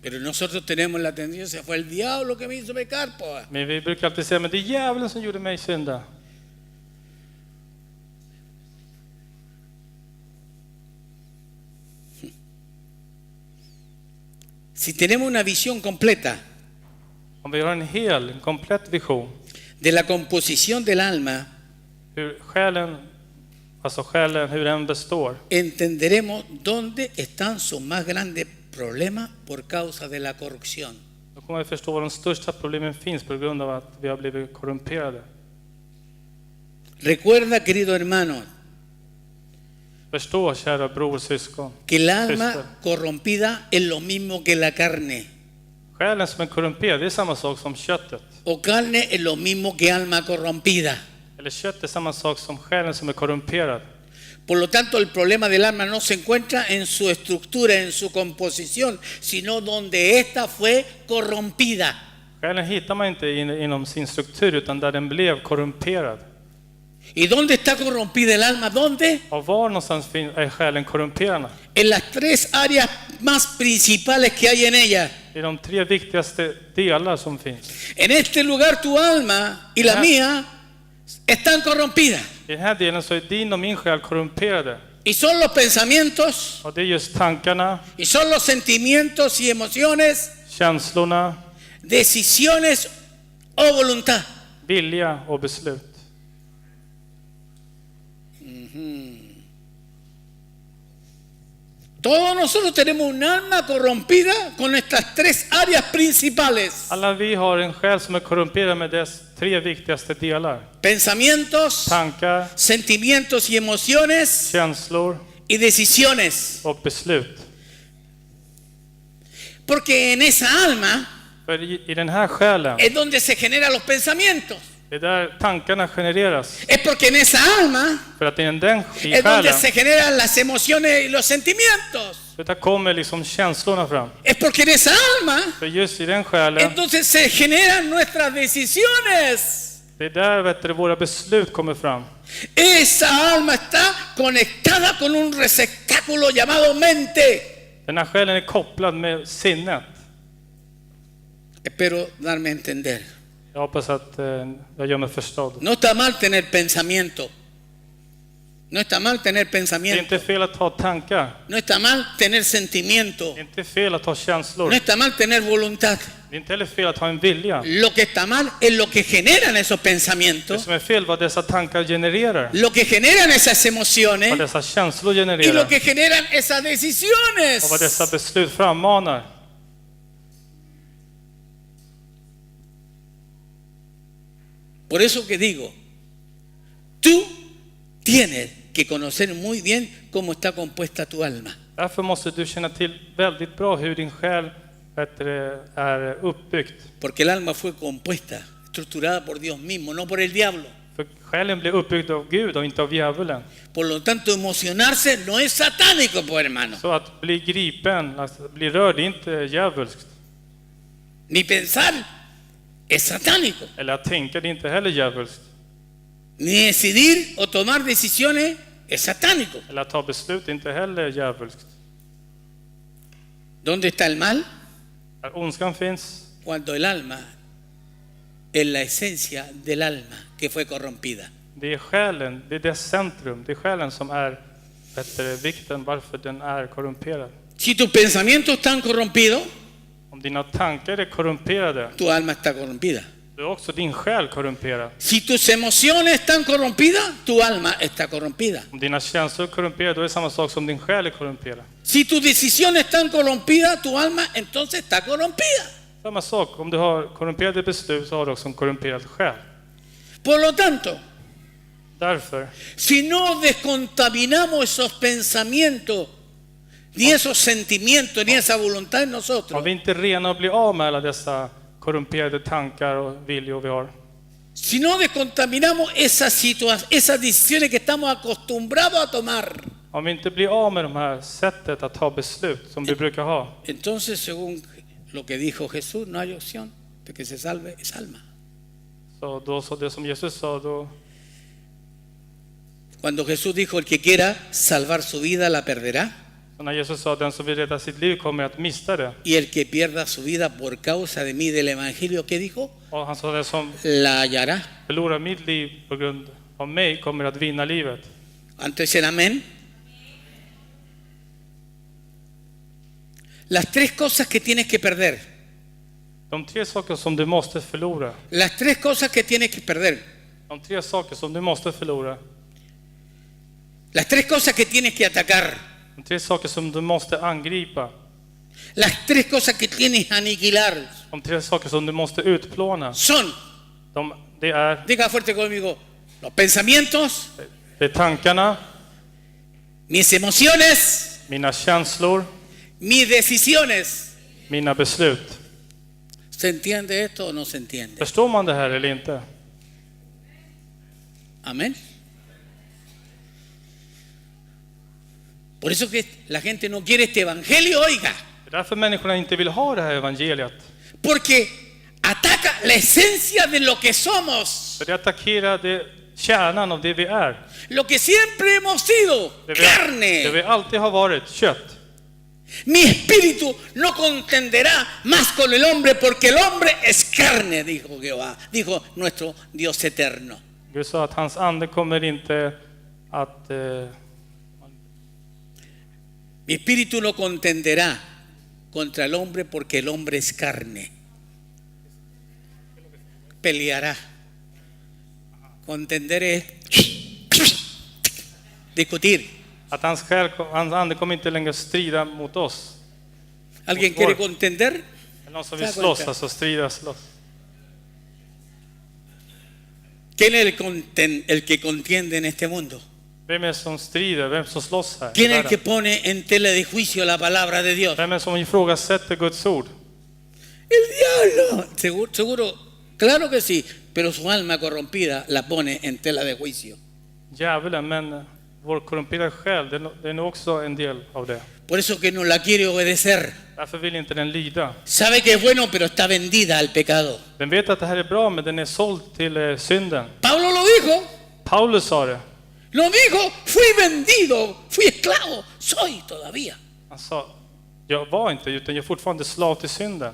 Pero nosotros tenemos la tendencia, fue el diablo que me hizo pecar, pues.
Men vi brukar alltid säga, men det är djävulen som gjorde mig synda.
Si tenemos una visión completa
Om vi har en komplett vision
de la composición del alma,
hur själen, hur den består,
entenderemos dónde están sus más grandes problemas por causa de la corrupción.
då kommer vi förstå var de största problemen finns på grund av att vi har blivit korrumperade.
Recuerda, querido hermano,
Förstå, kära bror och syskon.
que el alma
Syster.
corrompida es lo mismo que la carne,
Själen som är korrumperad, det är samma sak som köttet.
o carne es lo mismo que alma corrompida.
Eller kött är samma sak som själen som är korrumperad.
Por lo tanto, el problema del alma no se encuentra en su estructura, en su composición, sino donde ésta fue corrompida.
Själen hittar man inte inom sin struktur, utan där den blev korrumperad.
¿Y dónde está corrompida el alma? ¿Dónde?
Och var någonstans är själen korrumperad?
En las tres áreas más principales que hay en ella.
I de 3 viktigaste delar som finns.
En este lugar tu alma y la mía están corrompidas.
I den här delen så är din och min själ korrumperade.
Y son los pensamientos,
Och det är just tankarna,
y son los sentimientos y emociones,
känslorna,
decisiones o voluntad.
vilja och beslut.
Todos nosotros tenemos un alma corrompida con estas tres áreas principales.
Alla vi har en själ som är korrumperad med dess 3 viktigaste delar.
Pensamientos,
Tankar,
sentimientos y emociones
känslor
y decisiones.
och beslut.
Porque en esa alma
För i den här själen,
es donde se generan los pensamientos.
det är där tankarna genereras.
Es porque en esa alma
För att i den i
es donde
själen,
se generan las emociones y los sentimientos.
så där kommer liksom känslorna fram.
Es porque en esa alma
För just i den själen,
entonces se generan nuestras decisiones.
det är där våra beslut kommer fram.
Esa alma está conectada con un receptáculo llamado mente.
Den här själen är kopplad med sinnet.
Espero darme a entender.
Jag hoppas att jag gör mig förstådd.
No está mal tener pensamiento. No está mal tener
Det är
pensamiento.
inte fel att ha tankar.
No está mal tener sentimiento.
Det är inte fel att ha känslor.
No está mal tener voluntad.
Det är inte heller fel att ha en vilja.
Lo que está mal es lo que generan esos
Det
pensamientos,
som är fel vad dessa tankar genererar.
lo que generan esas emociones
Vad dessa känslor
y lo
genererar.
que generan esas decisiones.
Och vad dessa beslut frammanar.
Por eso que digo, tú tienes que conocer muy bien cómo está compuesta tu alma.
Därför måste du känna till väldigt bra hur din själ är uppbyggt.
Porque el alma fue compuesta, estructurada por Dios mismo, no por el diablo.
För själen blir uppbyggd av Gud och inte av djävulen.
Por lo tanto, emocionarse no es satánico, pues hermano.
Så att bli gripen, att bli rörd, det är inte djävulskt.
Ni pensar es satánico.
Eller att tänka, det är inte heller djävulskt.
Ni decidir o tomar decisiones es satánico.
Eller att ta beslut, det är inte heller djävulskt.
¿Dónde está el mal?
Där ondskan finns,
Cuando el alma es la esencia del alma que fue corrompida.
det är själen, det är dess centrum. Det är själen som är vikten varför den är korrumperad.
Si tus pensamientos están corrompidos,
Om dina tankar är korrumperade,
tu alma está corrompida.
då är också din själ korrumperad.
Si tus emociones están corrompidas, tu alma está corrompida.
Om dina känslor är korrumperade, då är det samma sak som din själ är korrumperad.
Si tus decisiones están corrompidas, tu alma entonces está corrompida.
Samma sak, om du har korrumperade beslut så har du också en korrumperad själ.
Por lo tanto,
Därför,
si no descontaminamos esos pensamientos, ni esos sentimientos, ni esa voluntad en nosotros,
om vi inte renar och blir av med alla dessa korrumperade tankar och viljor vi har,
si no descontaminamos esas decisiones que estamos acostumbrados a tomar,
om vi inte blir av med de här sättet att ta beslut som vi brukar ha,
entonces según lo que dijo Jesús, no hay opción de que se salve esa alma.
så det som Jesus sa då,
Cuando Jesús dijo, el que quiera salvar su vida la perderá,
så när Jesus sa den som vill rädda sitt liv kommer att mista det,
y el que pierda su vida por causa de mí del evangelio, ¿qué dijo?
och han sa den som
La hallará.
förlorar mitt liv på grund av mig kommer att vinna livet.
Antes era amén. Las tres cosas que tienes que perder.
De tre saker som du måste förlora.
Las tres cosas que tienes que perder.
De tre saker som du måste förlora.
Las tres cosas que tienes que atacar.
De tre saker som du måste angripa.
Las tres cosas que tienes que aniquilar.
De tre saker som du måste utplåna.
Son,
Det är,
diga fuerte conmigo, los pensamientos,
det är tankarna,
mis emociones,
mina känslor,
mis decisiones.
mina beslut.
¿Se entiende esto o no se entiende?
Förstår man det här eller inte?
Amén. Por eso que la gente no quiere este evangelio, oiga.
Det är därför människorna inte vill ha det här evangeliet.
Porque ataca la esencia de lo que somos.
För det attackerar det kärnan av det vi är.
Lo que siempre hemos sido,
Det
carne.
vi alltid har varit, kött.
Mi espíritu no contenderá más con el hombre porque el hombre es carne, dijo Jehová, dijo nuestro Dios eterno.
Gud sa att hans ande kommer inte att...
Mi espíritu no contenderá contra el hombre porque el hombre es carne. Peleará. Contender es discutir.
Att hans ande kommer inte längre strida mot oss.
¿Alguien quiere contender?
Eller någon som vill slåss, alltså strida, slåss.
¿Quién es el que contiende en este mundo?
Vem är det som strider? Vem som slåss här?
¿Quién es el que pone en tela de juicio la palabra de Dios?
Vem är det som ifrågasätter Guds ord?
El diablo. Seguro, claro que sí, pero su alma corrompida la pone en tela de juicio.
Djävulen, men vår korrumperade själ, det är nog också en del av det.
Por eso que no la quiere obedecer.
Därför vill inte den lyda.
Sabe que es bueno, pero está vendida al pecado.
Den vet att det här är bra, men den är såld till synden.
Pablo lo dijo.
Paulus sa det.
Lo dijo, fui vendido, fui esclavo, soy todavía.
Han sa, jag var inte, utan jag är fortfarande slav till synden.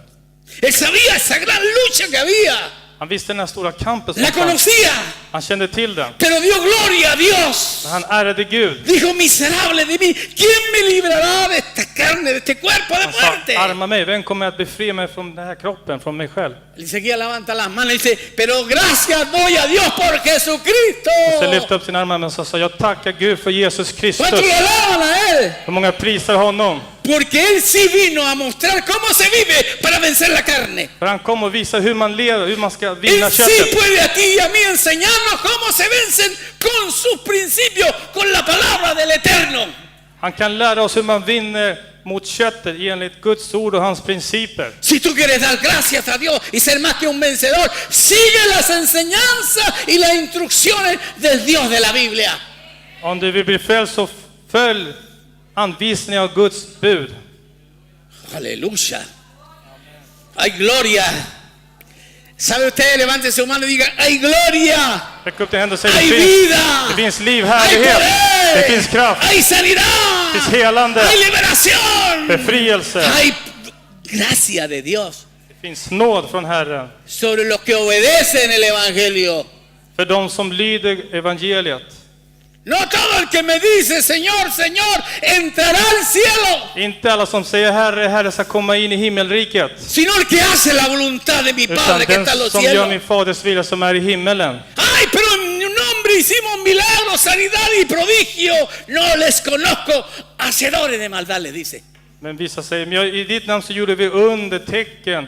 Él sabía esa gran lucha que había.
Han visste den här stora kampen som
La
fanns.
conocía.
Han kände till den.
Pero dio gloria a Dios.
Han ärade Gud.
Dijo, miserable de mí, ¿quién me librará de esta carne, de este cuerpo de
Han sa,
muerte?
arma mig, vem kommer att befria mig från den här kroppen, från mig själv?
Enseguida levanta las manos y dice, pero gracias doy a Dios por Jesucristo.
Så lyfte upp sin armar och sa, jag tackar Gud för Jesus Kristus.
¿Cuántos lo alaban a Él?
Hur många prisar honom?
Porque Él sí vino a mostrar cómo se vive para vencer la carne.
För han kom och visade hur man lever, hur man ska
Él
vinna
sí
köttet.
puede a ti y a mí enseñarnos cómo se vencen con sus principios, con la palabra del Eterno.
Han kan lära oss hur man vinner mot köttet enligt Guds ord och hans principer.
Si tú quieres dar gracias a Dios y ser más que un vencedor, sigue las enseñanzas y las instrucciones del Dios de la Biblia.
Om du vill bli frälst så följ anvisningar av Guds bud.
Aleluya. Hay gloria. ¿Sabe usted? Levante su mano y diga, hay gloria.
Räck upp din hand och säg,
Hay
det
vida.
finns liv,
Hay
härlighet, det
poder.
finns kraft,
Hay sanidad.
finns helande,
hay liberación,
befrielse.
hay gracia de Dios
Det finns nåd från Herren
sobre los que obedecen el Evangelio.
för de som lyder evangeliet.
No todo el que me dice, Señor, Señor, entrará al cielo,
Inte alla som säger Herre, Herre ska komma in i himmelriket.
sino el que hace la voluntad de mi
Utan
Padre que está en
den
los
som gör
cielos.
min faders vilja som är i himmelen.
Ay, pero en mi nombre hicimos milagros, sanidad y prodigio. No les conozco, hacedores de maldad, les dice.
Men vissa säger, men i ditt namn så gjorde vi undertecken.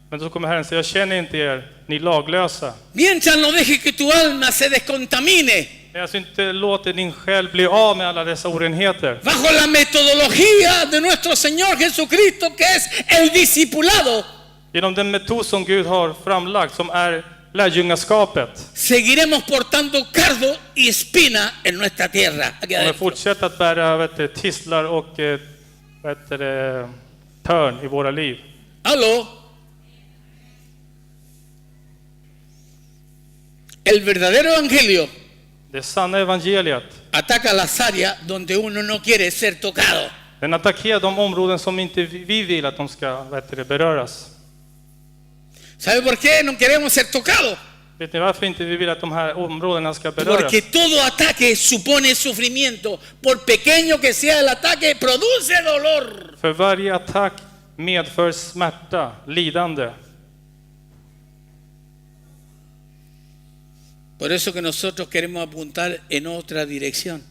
Men då kommer Herren säga, jag känner inte er, ni laglösa.
Mientras no dejes que tu alma se descontamine
Men alltså inte låter din själ bli av med alla dessa orenheter.
bajo la metodología de nuestro Señor Jesucristo, que es el discipulado,
Genom den metod som Gud har framlagt, som är lärjungaskapet.
seguiremos portando cardo y espina en nuestra tierra. Aquí
Kommer
adentro.
fortsätta att bära tistlar och törn i våra liv.
Aló. El verdadero evangelio
Det sanna evangeliet,
ataca las áreas donde uno no quiere ser tocado.
den attackerar de områden som inte vi vill att de ska beröras.
¿Sabe por qué no queremos ser tocados?
Vet ni varför inte vi vill att de här områdena ska beröras?
Porque todo ataque supone sufrimiento. Por pequeño que sea el ataque, produce dolor.
För varje attack medför smärta, lidande.
Por eso que nosotros queremos apuntar en otra dirección,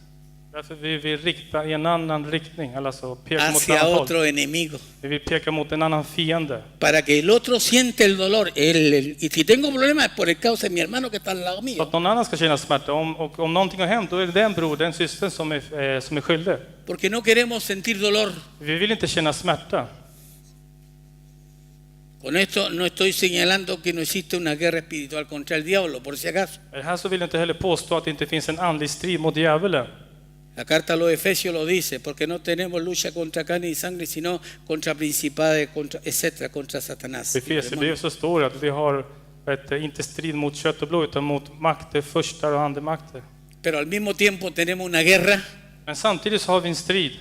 Därför vi vill rikta i en annan riktning, alltså peka mot ett
hacia
annat håll.
otro enemigo,
Vi vill peka mot en annan fiende.
para que el otro siente el dolor. Y si tengo problemas es por el causa de mi hermano que está al lado
Så
mío.
att någon annan ska känna smärta. Om någonting har hänt, då är det den bror, den systern som är skyldig.
Porque no queremos sentir dolor.
Vi vill inte känna smärta.
Con esto no estoy señalando que no existe una guerra espiritual contra el diablo, por si acaso.
Det här så vill jag inte heller påstå att det inte finns en andlig strid mot djävulen.
La carta a los Efesios lo dice, porque no tenemos lucha contra carne y sangre, sino contra principades, contra, etcétera, contra Satanás.
I Efesierbrevet så står det att vi har inte strid mot kött och blod, utan mot makter, furstar och andemakter.
Pero al mismo tiempo tenemos una guerra
Men samtidigt så har vi en strid.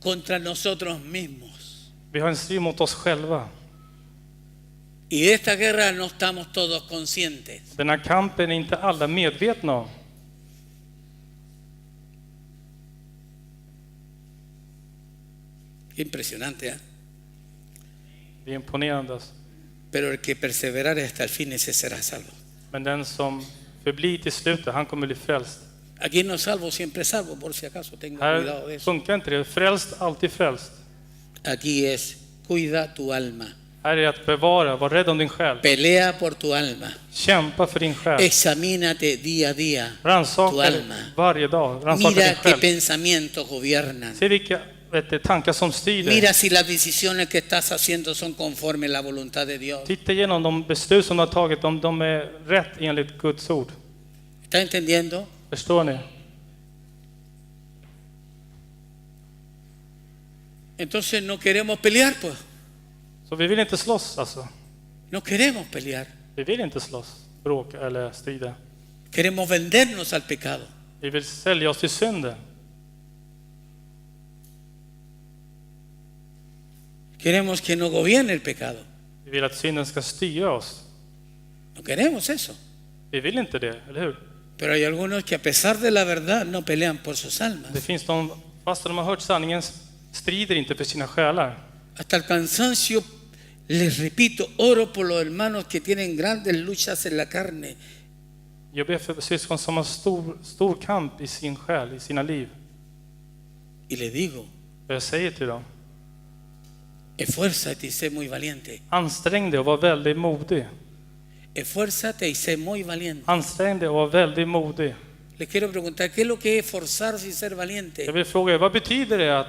contra nosotros mismos.
Vi har en strid mot oss själva.
Y de esta guerra no estamos todos conscientes.
Den här kampen är inte alla medvetna om.
Qué impresionante, ¿eh?
Det är imponerande.
Pero el que perseverare hasta el fin, ese será salvo.
Men den som förblir till slutet, han kommer bli frälst.
Aquí no es salvo, siempre es salvo, por si acaso, tenga cuidado de
Här
eso.
funkar inte det. Frälst, alltid frälst.
Aquí es, cuida tu alma.
Här är att bevara, var rädd om din själ.
Pelea por tu alma.
Kämpa för din själ.
Examínate día a día tu
Rannsaka dig
alma.
varje dag. Rannsaka din
Mira qué
själ.
pensamientos gobiernan.
Se vilka tankar som styr dig.
Mira si las decisiones que estás haciendo son conforme a la voluntad de Dios.
Titta igenom de beslut som du har tagit, om de är rätt enligt Guds ord.
¿Está entendiendo?
Förstår ni?
Entonces no queremos pelear, pues.
Så vi vill inte slåss alltså.
No queremos pelear.
Vi vill inte slåss, bråka eller strida.
Queremos vendernos al pecado.
Vi vill sälja oss till synden.
Queremos que no gobierne el pecado.
Vi vill att synden ska styra oss.
No queremos eso.
Vi vill inte det, eller hur?
Pero hay algunos que a pesar de la verdad no pelean por sus almas.
Det finns de, fast de har hört sanningen, strider inte för sina själar.
Hasta el cansancio, les repito, oro por los hermanos que tienen grandes luchas en la carne.
Jag ber för syskon som har stor kamp i sin själ, i sina liv.
Y les digo,
Och jag säger till dem,
esfuérzate y sé muy valiente.
ansträng dig och var väldigt modig.
Esfuérzate y sé muy valiente.
Ansträng dig och var väldigt modig.
Les quiero preguntar, ¿qué es lo que es esforzarse y ser valiente?
Jag vill fråga er, vad betyder det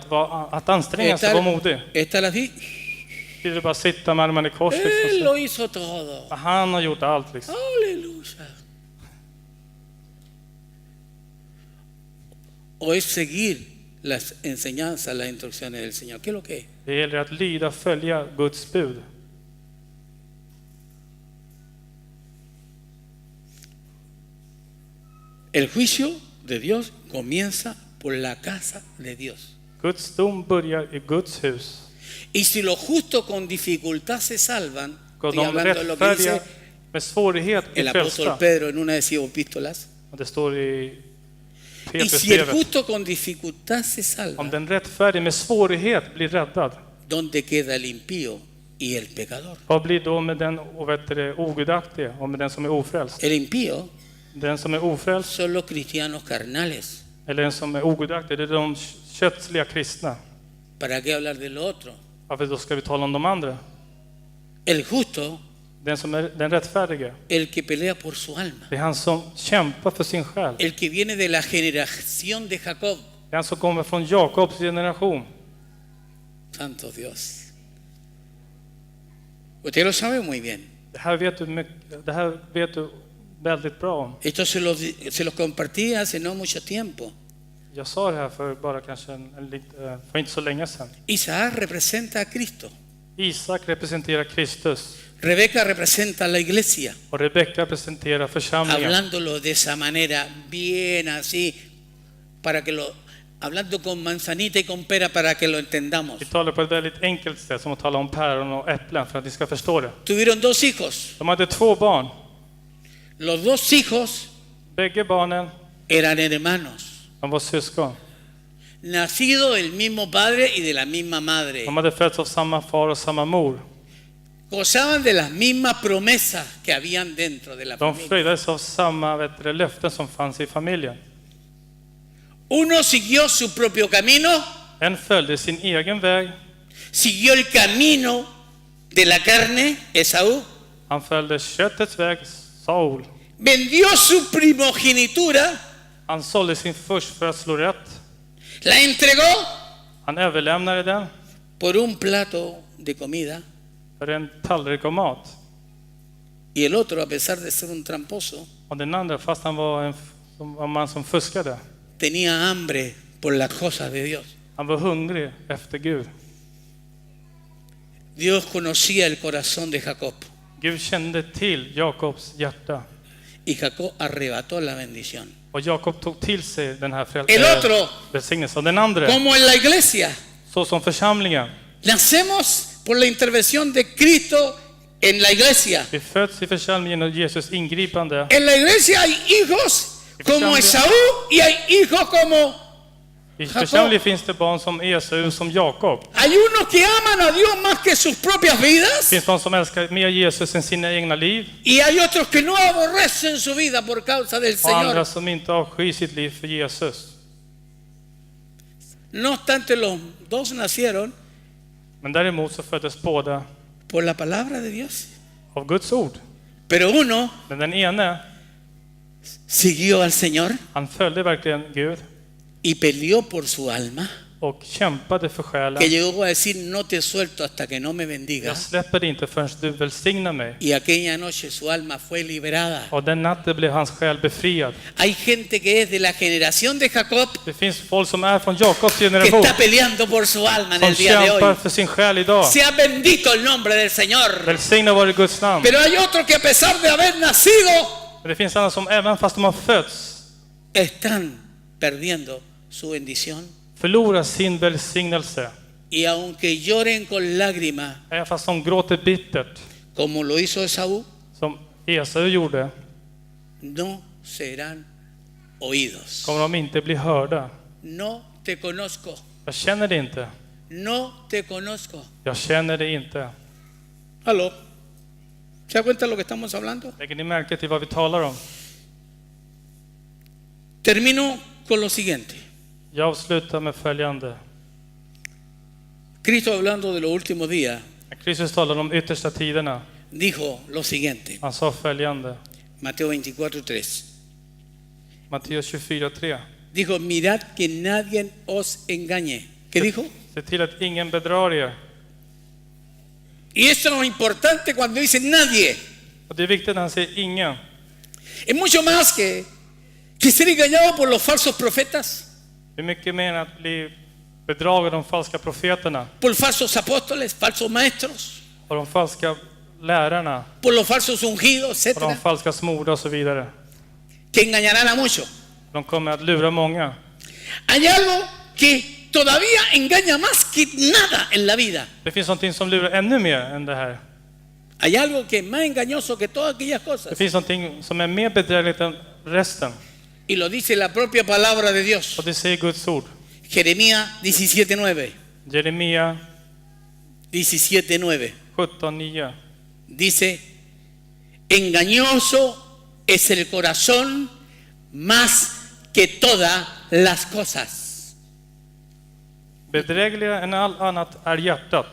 att anstränga sig och vara modig?
Estar así.
Betyder det bara sitta med armarna i kors?
Él
Liksom,
lo hizo todo.
han har gjort allt liksom.
Aleluya. O es seguir las enseñanzas, las instrucciones del Señor. ¿Qué es lo que es?
Det gäller att lyda, följa Guds bud.
El juicio de Dios comienza por la casa de Dios.
Guds dom börjar i Guds hus.
Y si los justos con dificultad se salvan,
Och
estoy
de
hablando de lo que
rättfärdiga
dice
med svårighet
el
blir
apóstol
frälsta.
Pedro en una de sus epístolas.
Och det står i
Y si el
Petrusbrevet.
justo con dificultad se salva,
Om den rättfärdige med svårighet blir räddad,
¿dónde queda el impío y el pecador?
vad blir då med den ogudaktige och med den som är ofrälst?
El impío
Den som är ofrälst
son los cristianos carnales.
eller den som är ogudaktig, det är de kötsliga kristna.
¿Para qué hablar de lo otro?
Varför då ska vi tala om de andra?
El justo,
Den som är den rättfärdige,
el que pelea por su alma,
det är han som kämpar för sin själ.
el que viene de la generación de Jacob.
Det är han som kommer från Jakobs generation.
Santo Dios. Usted lo sabe muy bien.
Det här vet du väldigt bra om.
Esto se los compartí hace no mucho tiempo.
Jag sa det här för bara kanske för inte så länge sedan.
Isaac representa a Cristo.
Isak representerar Kristus
Rebeca representa a la iglesia.
och Rebecka representerar församlingen.
Hablándolo de esa manera, bien así, para que hablando con manzanita y con pera para que lo entendamos.
Vi talar på ett väldigt enkelt sätt, som att tala om päron och äpplen, för att ni ska förstå det.
Tuvieron dos hijos.
De hade 2 barn.
Los dos hijos
Bägge barnen,
eran hermanos.
de var syskon.
Nacido del mismo padre y de la misma madre.
De hade fötts av samma far och samma mor.
Gozaban de las mismas promesas que habían dentro de la
De
familia.
fröjdades av samma löften som fanns i familjen.
Uno siguió su propio camino,
En följde sin egen väg.
siguió el camino de la carne, Esaú.
Han följde köttets väg, Saul.
Vendió su primogenitura,
Han sålde sin förstfödslorätt.
la entregó
Han överlämnade den
por un plato de comida.
för en tallrik av mat.
Y el otro, a pesar de ser un tramposo,
Och den andra, fast han var en man som fuskade,
tenía hambre por las cosas de Dios.
han var hungrig efter Gud.
Dios conocía el corazón de Jacob
Gud kände till Jakobs hjärta.
y Jacob arrebató la bendición.
Och Jakob tog till sig den här
El otro,
välsignelsen. Och den andra,
como en la iglesia,
så som församlingen.
nacemos por la intervención de Cristo en la iglesia.
Vi föds i församlingen och Jesus ingripande.
En la iglesia hay hijos como Esaú y hay hijos como
I församlingen finns det barn som Esau, som Jakob.
hay unos que aman a Dios más que sus propias
Det
vidas
finns de som älskar mer Jesus än sina egna liv.
y hay otros que no aborrecen su vida por causa del
Och andra
Señor.
som inte avskyr sitt liv för Jesus.
No obstante, los dos nacieron
Men däremot så föddes båda
por la palabra de Dios.
av Guds ord.
Pero uno
Men den ene,
siguió al Señor
han följde verkligen Gud
y peleó por su alma,
och kämpade för
que
själen.
llegó a decir, no te suelto hasta que no me
Jag
bendigas.
släpper det inte förrän du välsignar mig.
Y aquella noche su alma fue liberada.
Och den natten blev hans själ befriad.
Hay gente que es de la generación de Jacob
Det finns folk som är från Jakobs
que
generation
está peleando por su alma en
som
el día de
kämpar
hoy.
för sin själ idag.
Sea bendito el nombre del Señor.
Välsigna vare Guds namn.
Pero hay otros que a pesar de haber nacido,
Men det finns andra som även fast de har fötts
están perdiendo su bendición.
förlorar sin välsignelse.
Y aunque lloren con lágrimas,
Även fast de gråter bittert,
como lo hizo Esaú,
som Esau gjorde,
no serán oídos.
kommer de inte bli hörda.
No te conozco.
Jag känner det inte.
No te conozco.
Jag känner det inte.
Aló. ¿Se da cuenta de lo que estamos hablando?
Lägger ni märke till vad vi talar om?
Termino con lo siguiente.
Jag avslutar med följande.
Cristo, hablando de los últimos días,
När Kristus talade om yttersta tiderna,
dijo lo siguiente.
han sa följande.
Mateo 24:3.
Matteus 24:3.
Dijo, mirad que nadie os engañe. ¿Qué dijo?
Se till att ingen bedrar er.
Y esto es lo importante cuando dice nadie.
Och det är viktigt när han säger ingen.
Es mucho más que ser engañado por los falsos profetas,
Det är mycket mer än att bli bedragen av de falska profeterna
por falsos apóstoles, falsos maestros,
och de falska lärarna
por los falsos ungidos,
och de
etc.
falska smorda och så vidare.
Que engañarán a muchos.
De kommer att lura många.
Hay algo que todavía engaña más que nada en la vida.
Det finns någonting som lurar ännu mer än det här.
Hay algo que es más engañoso que todas aquellas
Det
cosas.
finns någonting som är mer bedrägligt än resten.
Y lo dice la propia palabra de Dios.
Och det säger Guds ord.
Jeremías 17:9.
Jeremia
17:9.
17:9.
Dice, engañoso es el corazón más que todas las cosas.
Bedrägligare än allt annat är hjärtat.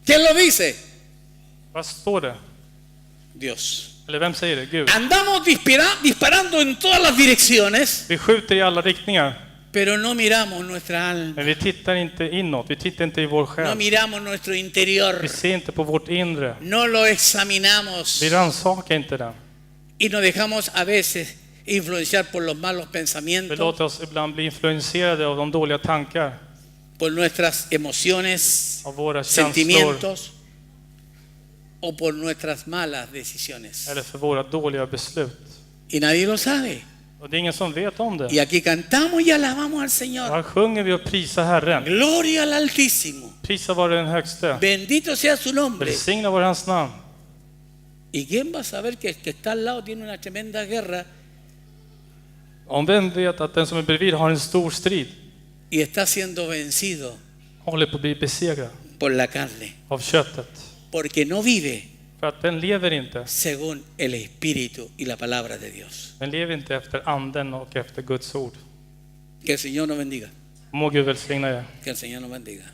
¿Quién lo dice?
Vad står det?
Dios.
Eller vem säger det? Gud.
Andamos disparando en todas las direcciones,
Vi skjuter i alla riktningar.
pero no miramos nuestra alma,
Men vi tittar inte inåt. Vi tittar inte i vår
no
själ.
miramos nuestro interior,
Vi ser inte på vårt inre.
no lo examinamos
Vi rannsakar inte det.
y nos dejamos a veces influenciar por los malos
Vi
pensamientos,
låter oss ibland bli influenserade av de dåliga tankar.
por nuestras emociones,
Av våra känslor.
sentimientos o por nuestras malas decisiones.
Eller för våra dåliga beslut.
Y nadie lo sabe.
Och det är ingen som vet om
Y
det.
aquí cantamos y alabamos al
Och
Señor.
här sjunger vi och prisar Herren.
Gloria al Altísimo.
Prisa vare den högste.
Bendito sea su nombre.
Välsigna vare hans namn.
¿Y quién va a saber que el que está al lado tiene una tremenda guerra
Om vem vet att den som är bredvid har en stor strid.
y está siendo vencido
Håller på att bli besegrad
por la carne?
av köttet.
Porque no vive
För att den lever inte.
según el Espíritu y la palabra de Dios.
Den lever inte efter anden och efter Guds ord.
Que el Señor nos bendiga.
Må Gud välsigna er.
Que el Señor nos bendiga.